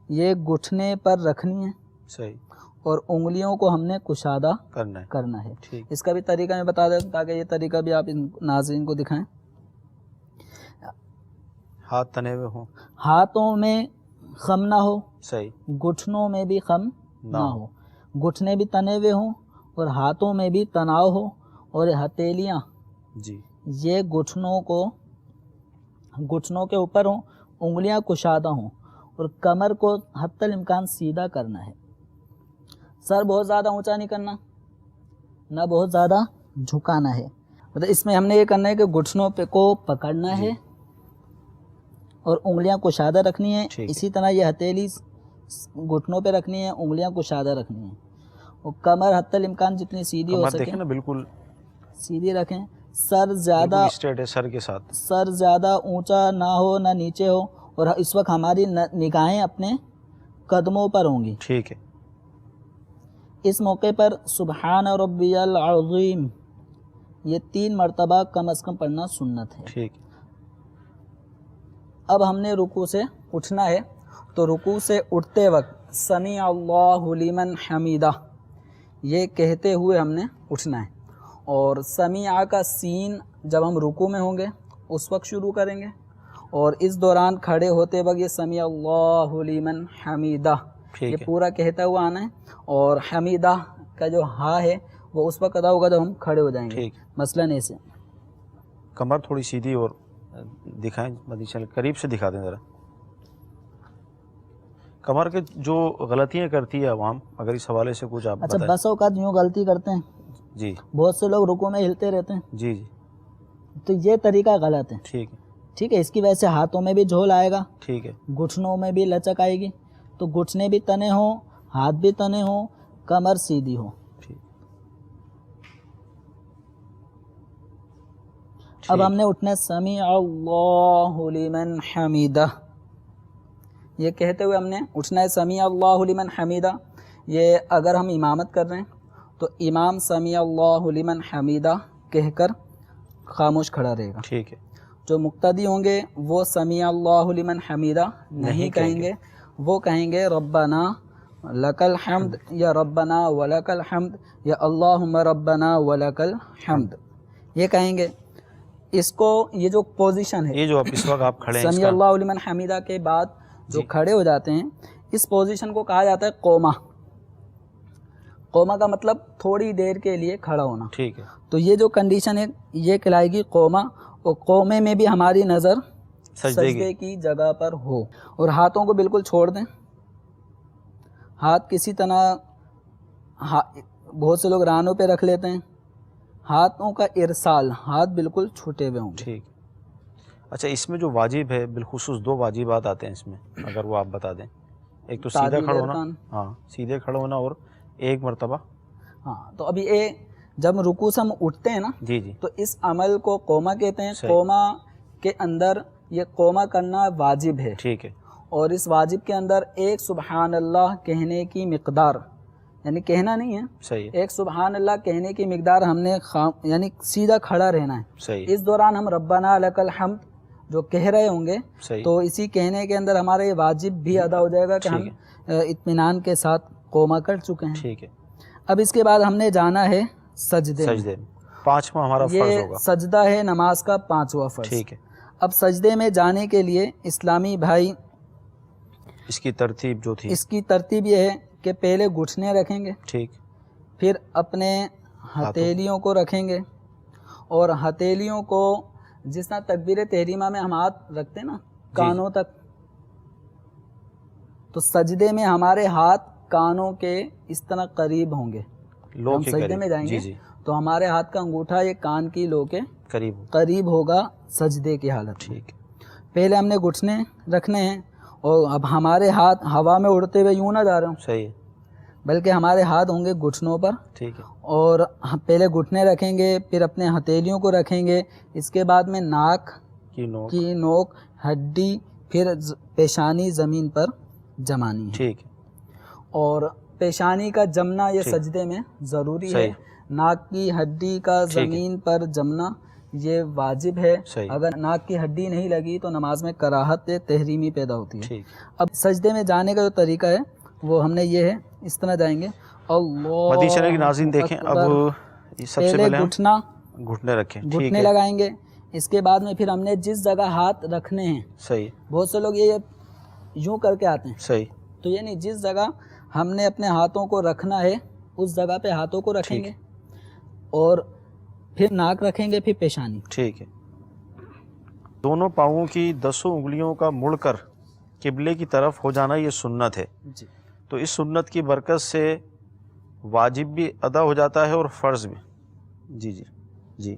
یہ گھٹنے پر رکھنی ہے، صحیح، اور انگلیوں کو ہم نے کشادہ کرنا ہے۔ اس کا بھی طریقہ میں بتا دیں تاکہ یہ طریقہ بھی آپ ناظرین کو دکھائیں۔ ہاتھ تنے ہوئے ہوں، ہاتھوں میں خم نہ ہو، صحیح، گھٹنوں میں بھی خم نہ ہو، گھٹنے بھی تنے ہوئے ہوں اور ہاتھوں میں بھی تناؤ ہو، اور ہتھیلیاں جی یہ گھٹنوں کے اوپر ہوں، انگلیاں کشادہ ہوں، اور کمر کو حتی الامکان سیدھا کرنا ہے۔ سر بہت زیادہ اونچا نہیں کرنا، نہ بہت زیادہ جھکانا ہے، مطلب اس میں ہم نے یہ کرنا ہے کہ گھٹنوں پہ کو پکڑنا ہے اور انگلیاں کشادہ رکھنی ہے، اسی طرح یہ ہتھیلی گھٹنوں پہ رکھنی ہے، انگلیاں کشادہ رکھنی ہیں، اور کمر حتی الامکان جتنی سیدھی ہو کمر سکے دیکھیں نا بالکل سیدھی رکھیں. سر زیادہ اسٹریٹ ہے سر کے ساتھ. سر زیادہ اونچا نہ ہو نہ نیچے ہو, اور اس وقت ہماری نگاہیں اپنے قدموں پر ہوں گی. ٹھیک ہے. اس موقع پر سبحان ربی العظیم یہ 3 مرتبہ کم از کم پڑھنا سنت ہے. ٹھیک. اب ہم نے رکوع سے اٹھنا ہے, تو رکوع سے اٹھتے وقت سمیع اللہ لمن حمیدہ یہ کہتے ہوئے ہم نے اٹھنا ہے, اور سمیع کا سین جب ہم رکوع میں ہوں گے اس وقت شروع کریں گے, اور اس دوران کھڑے ہوتے وقت یہ سمیع اللہ لمن حمیدہ یہ پورا کہتا ہوا آنا ہے, اور حمیدہ کا جو ہا ہے وہ اس وقت ادا ہوگا جب ہم کھڑے ہو جائیں گے. مثلاً ایسے کمر تھوڑی سیدھی اور دکھائیں مدنی چینل قریب سے دکھا دیں ذرا. کمر کے جو غلطیاں کرتی ہے عوام, اگر اس حوالے سے کچھ آپ اچھا بتائیں. بس اوقات یوں غلطی کرتے ہیں جی بہت سے لوگ رکوع میں ہلتے رہتے ہیں, جی جی تو یہ طریقہ غلط ہے. ٹھیک ہے. ٹھیک ہے, اس کی وجہ سے ہاتھوں میں بھی جھول آئے گا, ٹھیک ہے. گھٹنوں میں بھی لچک آئے گی, تو گھٹنے بھی تنے ہوں, ہاتھ بھی تنے ہوں, کمر سیدھی ہو. ٹھیک. اب ہم نے اٹھنا سمیع اللہ لمن حمیدہ یہ کہتے ہوئے ہم نے اٹھنا ہے. سمیع اللہ لمن حمیدہ یہ اگر ہم امامت کر رہے ہیں تو امام سمیع اللہ لمن حمیدہ کہہ کر خاموش کھڑا رہے گا. ٹھیک ہے. جو مقتدی ہوں گے وہ سمیع اللہ لمن حمیدہ نہیں کہیں گے, وہ کہیں گے ربنا لک الحمد یا ربنا ولک الحمد یا اللہم ربنا ولک الحمد یہ کہیں گے. اس کو یہ جو پوزیشن ہے یہ جو اس وقت آپ کھڑے ہیں سمیع اللہ لمن حمیدہ کے بعد جو کھڑے ہو جاتے ہیں اس پوزیشن کو کہا جاتا ہے قومہ. قومہ کا مطلب تھوڑی دیر کے لیے کھڑا ہونا. ٹھیک ہے. تو یہ جو کنڈیشن ہے یہ کہلائے گی قومہ, اور قومے میں بھی ہماری نظر سجدے کی جگہ پر ہو, اور ہاتھوں کو بالکل چھوڑ دیں. ہاتھ کسی طرح بہت سے لوگ رانوں پہ رکھ لیتے ہیں, ہاتھوں کا ارسال, ہاتھ بالکل چھوٹے ہوئے ہوں گے. ٹھیک. اچھا اس میں جو واجب ہے بالخصوص 2 واجبات آتے ہیں اس میں, اگر وہ آپ بتا دیں. ایک تو سیدھا کھڑا ہونا, ہاں سیدھے کھڑا ہونا, اور 1 مرتبہ. ہاں تو ابھی جب رکوع سے ہم اٹھتے ہیں نا جی جی تو اس عمل کو قومہ کہتے ہیں. قومہ کے اندر یہ قومہ کرنا واجب ہے. ٹھیک ہے. اور اس واجب کے اندر 1 سبحان اللہ کہنے کی مقدار, یعنی کہنا نہیں ہے, صحیح. 1 سبحان اللہ کہنے کی مقدار ہم نے یعنی سیدھا کھڑا رہنا ہے. صحیح. اس دوران ہم ربنا لک الحمد جو کہہ رہے ہوں گے تو اسی کہنے کے اندر ہمارا یہ واجب بھی ادا ہو جائے گا کہ ہم اطمینان کے ساتھ قومہ کر چکے ہیں. ٹھیک ہے. اب اس کے بعد ہم نے جانا ہے سجدے میں. 5واں ہمارا فرض ہوگا. یہ سجدہ ہے نماز کا 5واں فرض. ٹھیک ہے. اب سجدے میں جانے کے لیے اسلامی بھائی اس کی ترتیب جو تھی, اس کی ترتیب یہ ہے کہ پہلے گھٹنے رکھیں گے. ٹھیک. پھر اپنے ہتھیلیوں کو رکھیں گے, اور ہتھیلیوں کو جس طرح تکبیر تحریمہ میں ہم ہاتھ رکھتے ہیں نا کانوں تک, تو سجدے میں ہمارے ہاتھ کانوں کے اس طرح قریب ہوں گے. ہم سجدے میں جائیں گے تو ہمارے ہاتھ کا انگوٹھا یہ کان کی لو کے قریب ہوگا سجدے کی حالت. ٹھیک. پہلے ہم نے گھٹنے رکھنے ہیں, اور اب ہمارے ہاتھ ہوا میں اڑتے ہوئے یوں نہ جا رہے ہوں, صحیح, بلکہ ہمارے ہاتھ ہوں گے گھٹنوں پر. ٹھیک ہے. اور پہلے گھٹنے رکھیں گے, پھر اپنے ہتھیلیوں کو رکھیں گے, اس کے بعد میں ناک کی نوک ہڈی, پھر پیشانی زمین پر جمانی ہے. ٹھیک. اور پیشانی کا جمنا یہ سجدے میں ضروری ہے. ناک کی ہڈی کا زمین پر جمنا یہ واجب ہے. اگر ناک کی ہڈی نہیں لگی تو نماز میں کراہت تحریمی پیدا ہوتی ہے. اب سجدے میں جانے کا جو طریقہ ہے وہ ہم نے یہ ہے, اس طرح جائیں گے. اللہ کے ناظرین دیکھیں, اب سب سے پہلے گھٹنے رکھیں, گھٹنے لگائیں گے. اس کے بعد میں پھر ہم نے جس جگہ ہاتھ رکھنے ہیں, صحیح, بہت سے لوگ یہ یوں کر کے آتے ہیں, صحیح, تو یعنی جس جگہ ہم نے اپنے ہاتھوں کو رکھنا ہے اس جگہ پہ ہاتھوں کو رکھیں گے, اور پھر ناک رکھیں گے, پھر پیشانی. ٹھیک ہے. دونوں پاؤں کی 10 انگلیوں کا مڑ کر قبلے کی طرف ہو جانا یہ سنت ہے. جی. تو اس سنت کی برکت سے واجب بھی ادا ہو جاتا ہے اور فرض بھی. جی جی جی.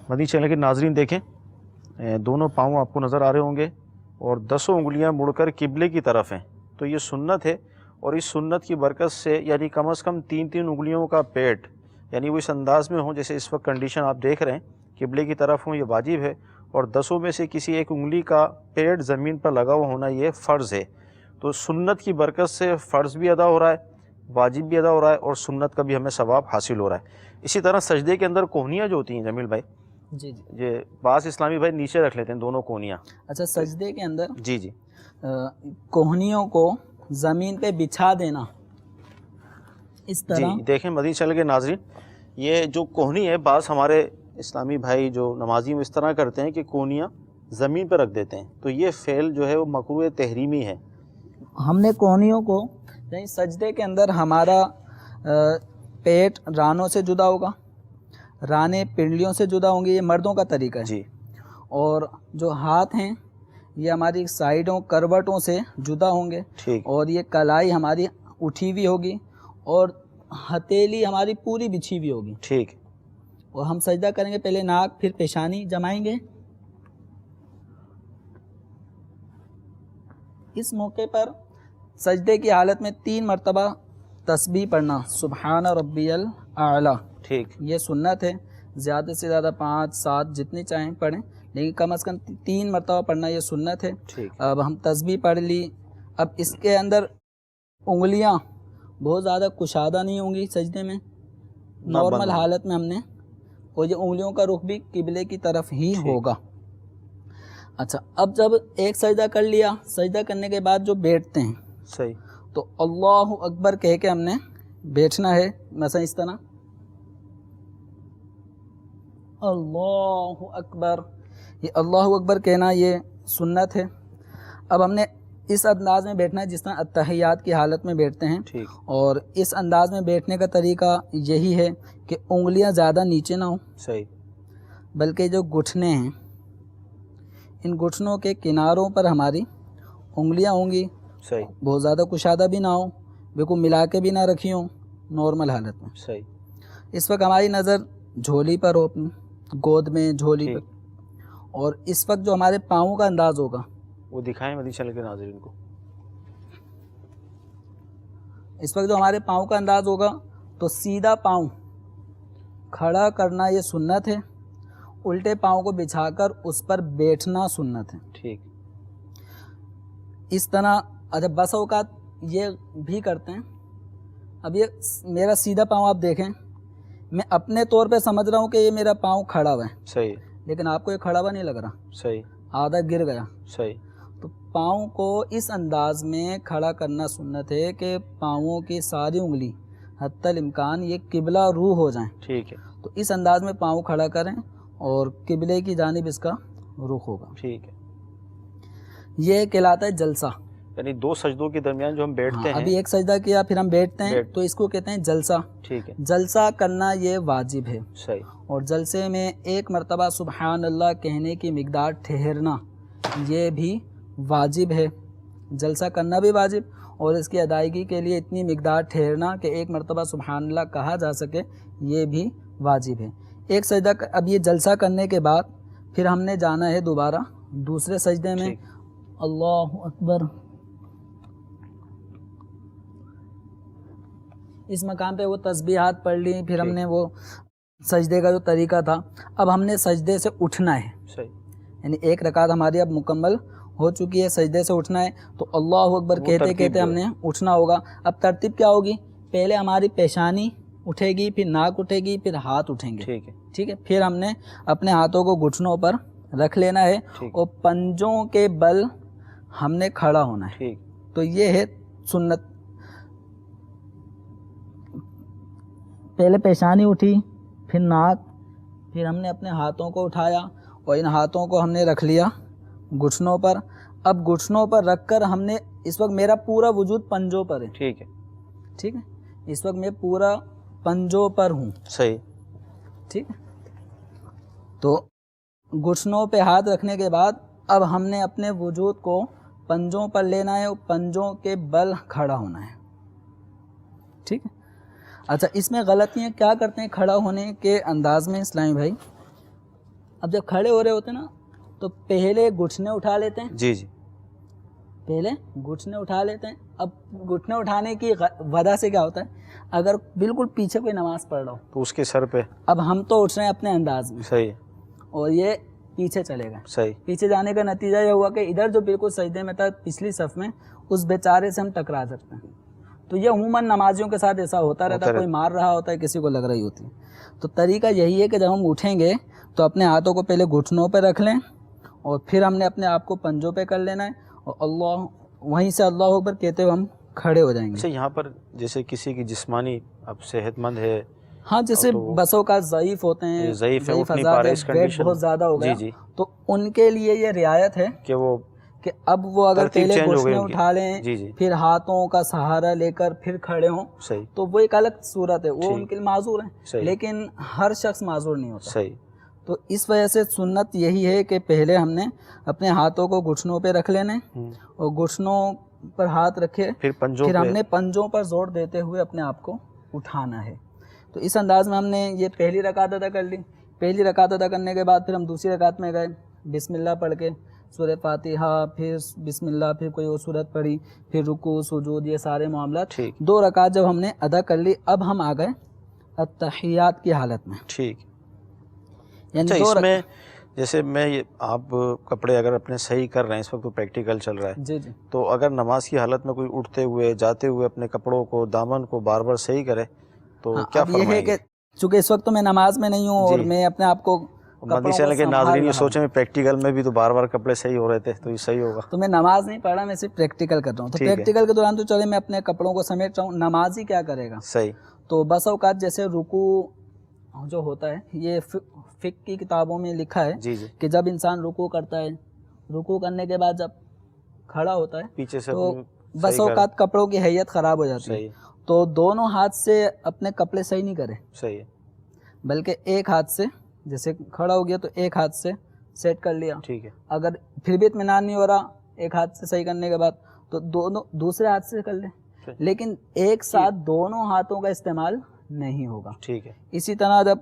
مدنی چینل کے ناظرین دیکھیں, دونوں پاؤں آپ کو نظر آ رہے ہوں گے, اور 10 انگلیاں مڑ کر قبلے کی طرف ہیں. تو یہ سنت ہے, اور اس سنت کی برکت سے یعنی کم از کم 3 انگلیوں کا پیٹ یعنی وہ اس انداز میں ہوں جیسے اس وقت کنڈیشن آپ دیکھ رہے ہیں قبلے کی طرف ہوں، یہ واجب ہے، اور 10 میں سے کسی ایک انگلی کا پیٹ زمین پر لگا ہوا ہونا یہ فرض ہے۔ تو سنت کی برکت سے فرض بھی ادا ہو رہا ہے، واجب بھی ادا ہو رہا ہے، اور سنت کا بھی ہمیں ثواب حاصل ہو رہا ہے۔ اسی طرح سجدے کے اندر کوہنیاں جو ہوتی ہیں جمیل بھائی، جی جی یہ بعض اسلامی بھائی نیچے رکھ لیتے ہیں دونوں کونیاں۔ اچھا، سجدے کے اندر جی جی کوہنیوں کو زمین پہ بچھا دینا اس طرح۔ جی دیکھیں مدنی چینل کے ناظرین، یہ جو کوہنی ہے بعض ہمارے اسلامی بھائی جو نمازی وہ اس طرح کرتے ہیں کہ کونیاں زمین پہ رکھ دیتے ہیں، تو یہ فعل جو ہے وہ مکروہ تحریمی ہے۔ ہم نے کوہنیوں کو یعنی سجدے کے اندر ہمارا پیٹ رانوں سے جدا ہوگا، رانے پنڈلیوں سے جدا ہوں گے، یہ مردوں کا طریقہ ہے۔ جی اور جو ہاتھ ہیں یہ ہماری سائڈوں کروٹوں سے جدا ہوں گے، ٹھیک، اور یہ کلائی ہماری اٹھی ہوئی ہوگی، اور ہتھیلی ہماری پوری بچھی ہوئی ہوگی، ٹھیک، اور ہم سجدہ کریں گے، پہلے ناک پھر پیشانی جمائیں گے۔ اس موقع پر سجدے کی حالت میں 3 مرتبہ تسبیح پڑھنا، سبحان ربی الاعلیٰ، ٹھیک، یہ سنت ہے۔ زیادہ سے زیادہ 5 7 جتنی چاہیں پڑھیں، لیکن کم از کم 3 مرتبہ پڑھنا یہ سنت ہے۔ ٹھیک، اب ہم تسبیح پڑھ لی، اب اس کے اندر انگلیاں بہت زیادہ کشادہ نہیں ہوں گی سجدے میں، نارمل بند۔ حالت میں ہم نے، اور یہ انگلیوں کا رخ بھی قبلے کی طرف ہی ٹھیک۔ ہوگا۔ اچھا، اب جب ایک سجدہ کر لیا، سجدہ کرنے کے بعد جو بیٹھتے ہیں صحیح، تو اللہ اکبر کہہ کے ہم نے بیٹھنا ہے، مثلا اس طرح اللہ اکبر، یہ اللہ اکبر کہنا یہ سنت ہے۔ اب ہم نے اس انداز میں بیٹھنا ہے جس طرح اتحیات کی حالت میں بیٹھتے ہیں، ٹھیک، اور اس انداز میں بیٹھنے کا طریقہ یہی ہے کہ انگلیاں زیادہ نیچے نہ ہوں، صحیح، بلکہ جو گھٹنے ہیں ان گھٹنوں کے کناروں پر ہماری انگلیاں ہوں گی، صحیح، بہت زیادہ کشادہ بھی نہ ہوں، بالکل ملا کے بھی نہ رکھی ہوں، نارمل حالت میں۔ صحیح، اس وقت ہماری نظر جھولی پر ہو، اپنی گود میں جھولی ٹھیک۔ پر، اور اس وقت جو ہمارے پاؤں کا انداز ہوگا، وہ دکھائیں مدنی چینل کے ناظرین کو۔ اس وقت جو ہمارے پاؤں کا انداز ہوگا تو سیدھا پاؤں کھڑا کرنا یہ سنت ہے، الٹے پاؤں کو بچھا کر اس پر بیٹھنا سنت ہے۔ ٹھیک، اس طرح اچھا بس اوقات یہ بھی کرتے ہیں۔ اب یہ میرا سیدھا پاؤں آپ دیکھیں، میں اپنے طور پہ سمجھ رہا ہوں کہ یہ میرا پاؤں کھڑا ہوا ہے، صحیح، لیکن آپ کو یہ کھڑا ہوا نہیں لگ رہا، صحیح، آدھا گر گیا۔ صحیح، تو پاؤں کو اس انداز میں کھڑا کرنا سنت ہے کہ پاؤں کی ساری انگلی حتی الامکان یہ قبلہ رو ہو جائیں، ٹھیک ہے، تو اس انداز میں پاؤں کھڑا کریں اور قبلے کی جانب اس کا رخ ہوگا۔ ٹھیک ہے، یہ کہلاتا ہے جلسہ۔ یعنی 2 سجدوں کے درمیان جو ہم بیٹھتے ہیں۔ ابھی ایک سجدہ کیا پھر ہم بیٹھتے ہیں، تو اس کو کہتے ہیں جلسہ۔ ٹھیک ہے، جلسہ کرنا یہ واجب ہے، صحیح، اور جلسے میں 1 مرتبہ سبحان اللہ کہنے کی مقدار ٹھہرنا یہ بھی واجب ہے۔ جلسہ کرنا بھی واجب، اور اس کی ادائیگی کے لیے اتنی مقدار ٹھہرنا کہ 1 مرتبہ سبحان اللہ کہا جا سکے یہ بھی واجب ہے۔ ایک سجدہ اب یہ جلسہ کرنے کے بعد پھر ہم نے جانا ہے دوبارہ دوسرے سجدے میں۔ ٹھیک، اللہ اکبر، اس مقام پہ وہ تسبیحات پڑھ لی، پھر ہم ٹھیک، نے وہ سجدے کا جو طریقہ تھا، اب ہم نے سجدے سے اٹھنا ہے، صحیح، یعنی 1 رکعت ہماری اب مکمل ہو چکی ہے، سجدے سے اٹھنا ہے، تو اللہ اکبر وہ کہتے ترتیب کہتے جو ہم نے اٹھنا ہوگا۔ اب ترتیب کیا ہوگی؟ پہلے ہماری پیشانی اٹھے گی، پھر ناک اٹھے گی، پھر ہاتھ اٹھیں گے، ٹھیک ہے، ٹھیک ہے، پھر ہم نے اپنے ہاتھوں کو گھٹنوں پر رکھ لینا ہے، ٹھیک، اور پنجوں کے بل ہم نے کھڑا ہونا ہے۔ ٹھیک، تو یہ ہے سنت، پہلے پیشانی اٹھی، پھر ناک، پھر ہم نے اپنے ہاتھوں کو اٹھایا اور ان ہاتھوں کو ہم نے رکھ لیا گھٹنوں پر۔ اب گھٹنوں پر رکھ کر ہم نے، اس وقت میرا پورا وجود پنجوں پر ہے، ٹھیک ہے، ٹھیک ہے، اس وقت میں پورا پنجوں پر ہوں، صحیح، ٹھیک ہے۔ تو گھٹنوں پہ ہاتھ رکھنے کے بعد اب ہم نے اپنے وجود کو پنجوں پر لینا ہے اور پنجوں کے بل کھڑا ہونا ہے، ٹھیک ہے۔ اچھا، اس میں غلطیاں کیا کرتے ہیں کھڑا ہونے کے انداز میں اسلامی بھائی؟ اب جب کھڑے ہو رہے ہوتے ہیں نا تو پہلے گھٹنے اٹھا لیتے ہیں، جی جی، پہلے گھٹنے اٹھا لیتے ہیں. اب گھٹنے اٹھانے کی وجہ سے کیا ہوتا ہے, اگر بالکل پیچھے کوئی نماز پڑھ رہا ہو تو اس کے سر پہ, اب ہم تو اٹھ رہے ہیں اپنے انداز میں, صحیح, اور یہ پیچھے چلے گئے. صحیح, پیچھے جانے کا نتیجہ یہ ہوا کہ ادھر جو بالکل سجدے میں تھا پچھلی صف میں, اس بیچارے سے ہم ٹکرا سکتے ہیں. تو یہ عموماً نمازیوں کے ساتھ ایسا ہوتا رہتا ہے, کوئی مار رہا ہوتا ہے, کسی کو لگ رہی ہوتی ہے. تو طریقہ یہی ہے کہ جب ہم اٹھیں گے تو اپنے ہاتھوں کو پہلے گھٹنوں پہ رکھ لیں, اور پھر ہم نے اپنے آپ کو پنجوں پہ کر لینا ہے, اور اللہ وہیں سے اللہ اکبر کہتے ہوئے ہم کھڑے ہو جائیں گے. اچھا, یہاں پر جیسے کسی کی جسمانی اب صحت مند ہے, ہاں جیسے بسوں کا ضعیف ہوتے ہیں, ضعیف ہے, اٹھ نہیں پا رہے, اس ویٹ کنڈیشن بہت زیادہ ہو گیا, جی, تو ان کے لیے یہ رعایت ہے کہ اب وہ اگر پہلے گھٹنے اٹھا لیں, پھر ہاتھوں کا سہارا لے کر پھر کھڑے ہوں, تو وہ ایک الگ صورت ہے, وہ ان کے لیے معذور ہیں, لیکن ہر شخص معذور نہیں ہوتا. صحیح. تو اس وجہ سے سنت یہی ہے کہ پہلے ہم نے اپنے ہاتھوں کو گھٹنوں پہ رکھ لینے, اور گھٹنوں پر ہاتھ رکھے, پھر ہم نے پنجوں پر زور دیتے ہوئے اپنے آپ کو اٹھانا ہے. تو اس انداز میں ہم نے یہ پہلی رکعت ادا کر لی. پہلی رکعت ادا کرنے کے بعد پھر ہم دوسری رکعت میں گئے, بسم اللہ پڑھ کے سورہ فاتحہ, پھر بسم اللہ, پھر کوئی اور سورت پڑھی, پھر رکوع سجود, یہ سارے معاملات. 2 رکعت جب ہم نے ادا کر لی, اب ہم آ گئے التحیات کی حالت میں. ٹھیک. یعنی اس میں جیسے میں آپ کپڑے اگر اپنے صحیح کر رہے ہیں, اس وقت تو پریکٹیکل چل رہا ہے, جی, تو اگر نماز کی حالت میں کوئی اٹھتے ہوئے جاتے ہوئے اپنے کپڑوں کو, دامن کو بار بار صحیح کرے تو کیا فرمائیں گے؟ یہ ہے کہ چونکہ اس وقت تو میں نماز میں نہیں ہوں, اور میں اپنے آپ کو مدنی چینل کے ناظرین یہ سوچیں پریکٹیکل میں بھی تو بار بار کپڑے صحیح ہو رہے تھے, تو یہ صحیح ہوگا. تو میں نماز نہیں پڑھ رہا, میں صرف پریکٹیکل کر رہا ہوں. تو پریکٹیکل کے دوران تو چلے میں اپنے کپڑوں کو سمیٹ رہا ہوں, نمازی کیا کرے گا؟ صحیح. تو بس اوقات جیسے رکوع جو ہوتا ہے, یہ فقہ کی کتابوں میں لکھا ہے کہ جب انسان رکوع کرتا ہے, رکوع کرنے کے بعد جب کھڑا ہوتا ہے پیچھے سے, تو بس اوقات کپڑوں کی حیت خراب ہو جاتی ہے, تو دونوں ہاتھ سے اپنے کپڑے صحیح نہیں کرے, صحیح, بلکہ ایک ہاتھ سے, جیسے کھڑا ہو گیا تو ایک ہاتھ سے سیٹ کر لیا. ٹھیک ہے. اگر پھر بھی اطمینان نہیں ہو رہا ایک ہاتھ سے صحیح کرنے کے بعد, تو دونوں دوسرے ہاتھ سے کر لیں, لیکن ایک ساتھ دونوں ہاتھوں کا استعمال نہیں ہوگا. ٹھیک ہے. اسی طرح جب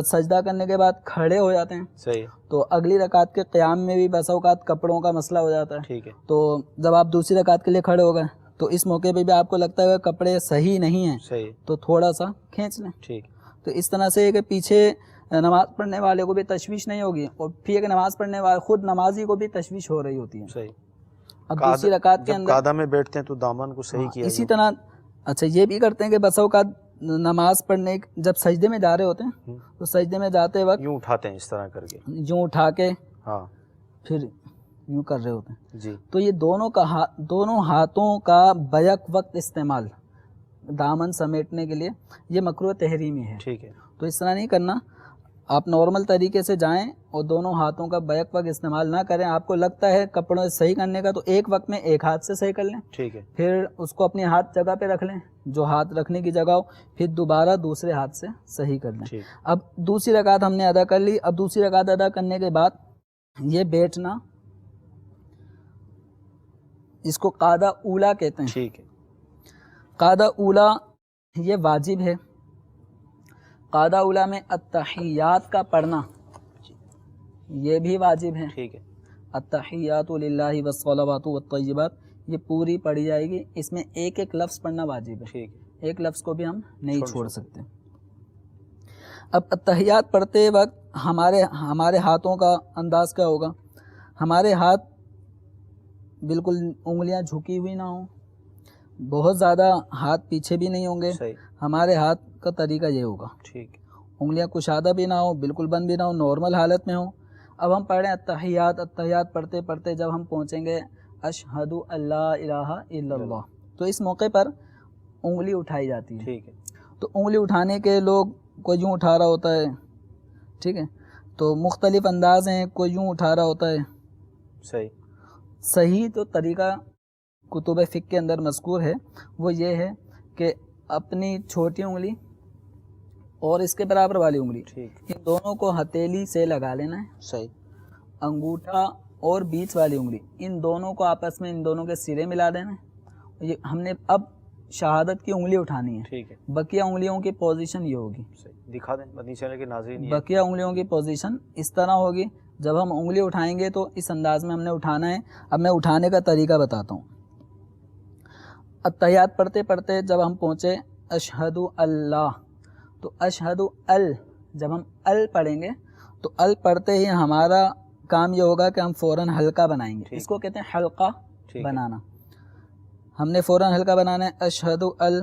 سجدہ کرنے کے بعد کھڑے ہو جاتے ہیں, صحیح, تو اگلی رکعت کے قیام میں بھی بس اوقات کپڑوں کا مسئلہ ہو جاتا ہے. ٹھیک ہے. تو جب آپ دوسری رکعت کے لیے کھڑے ہو گئے, تو اس موقع پہ بھی آپ کو لگتا ہے کپڑے صحیح نہیں ہیں, صحیح, تو تھوڑا سا کھینچ لیں. ٹھیک. تو اس طرح سے کہ پیچھے نماز پڑھنے والے کو بھی تشویش نہیں ہوگی, اور پھر کہ نماز پڑھنے والے خود نمازی کو بھی تشویش ہو رہی ہوتی ہے. صحیح. اب دوسری رکعت کے اندر قاعدہ میں بیٹھتے ہیں تو دامن کو صحیح کیا. اسی طرح اچھا یہ بھی کرتے ہیں کہ بس اوقات نماز پڑھنے جب سجدے میں جا رہے ہوتے ہیں, تو سجدے میں جاتے وقت یوں اٹھاتے ہیں, اس طرح کر کے یوں اٹھا کے, ہاں, پھر یوں کر رہے ہوتے ہیں. جی. تو یہ دونوں ہاتھوں کا بیک وقت استعمال دامن سمیٹنے کے لیے یہ مکروہ تحریمی ہے. ٹھیک ہے. تو اس طرح نہیں کرنا, آپ نارمل طریقے سے جائیں اور دونوں ہاتھوں کا بیک وقت استعمال نہ کریں. آپ کو لگتا ہے کپڑوں صحیح کرنے کا, تو ایک وقت میں ایک ہاتھ سے صحیح کر لیں. ٹھیک ہے. پھر اس کو اپنے ہاتھ جگہ پہ رکھ لیں, جو ہاتھ رکھنے کی جگہ ہو, پھر دوبارہ دوسرے ہاتھ سے صحیح کر لیں. اب دوسری رکعت ہم نے ادا کر لی. اب دوسری رکعت ادا کرنے کے بعد یہ بیٹھنا, اس کو قاعدہ اولا کہتے ہیں. ٹھیک ہے. قاعدہ اولا یہ واجب ہے. قاعدہ اولا میں التحیات کا پڑھنا یہ بھی واجب ہے. ٹھیک ہے. التحیات للہ والصلوات والطیبات یہ پوری پڑھی جائے گی. اس میں ایک ایک لفظ پڑھنا واجب ہے. ٹھیک. ایک لفظ کو بھی ہم نہیں چھوڑ سکتے. اب التحیات پڑھتے وقت ہمارے ہاتھوں کا انداز کیا ہوگا؟ ہمارے ہاتھ بالکل انگلیاں جھکی ہوئی نہ ہوں, بہت زیادہ ہاتھ پیچھے بھی نہیں ہوں گے. ہمارے ہاتھ کا طریقہ یہ ہوگا. ٹھیک. انگلیاں کشادہ بھی نہ ہو, بالکل بند بھی نہ ہو, نارمل حالت میں ہو. اب ہم پڑھیں التحیات پڑھتے پڑھتے جب ہم پہنچیں گے اشہد اللہ الہ الا اللہ, تو اس موقع پر انگلی اٹھائی جاتی ہے. ٹھیک ہے. تو انگلی اٹھانے کے لوگ کوئی یوں اٹھا رہا ہوتا ہے, ٹھیک ہے, تو مختلف انداز ہیں, کوئی یوں اٹھا رہا ہوتا ہے. صحیح تو طریقہ کتب فقہ کے اندر مذکور ہے, وہ یہ ہے کہ اپنی چھوٹی انگلی اور اس کے برابر والی انگلی, ان دونوں کو ہتھیلی سے لگا لینا ہے. صحیح. انگوٹھا اور بیچ والی انگلی, ان دونوں کو آپس میں ان دونوں کے سرے ملا دینا ہے. یہ ہم نے اب شہادت کی انگلی اٹھانی ہے. ٹھیک ہے. بقیہ انگلیوں کی پوزیشن یہ ہوگی. دکھا دیں مدنی چینل کے ناظرین. بقیہ انگلیوں کی پوزیشن اس طرح ہوگی. جب ہم انگلی اٹھائیں گے تو اس انداز میں ہم نے اٹھانا ہے. اب میں اٹھانے کا طریقہ بتاتا ہوں. التحیات پڑھتے پڑھتے جب ہم پہنچے اشہد اللہ، تو اشہد ال، جب ہم ال پڑھیں گے تو ال پڑھتے ہی ہمارا کام یہ ہوگا کہ ہم فوراً حلقہ بنائیں گے، اس کو کہتے ہیں حلقہ بنانا. ہم نے فوراً حلقہ بنانا ہے اشہد ال،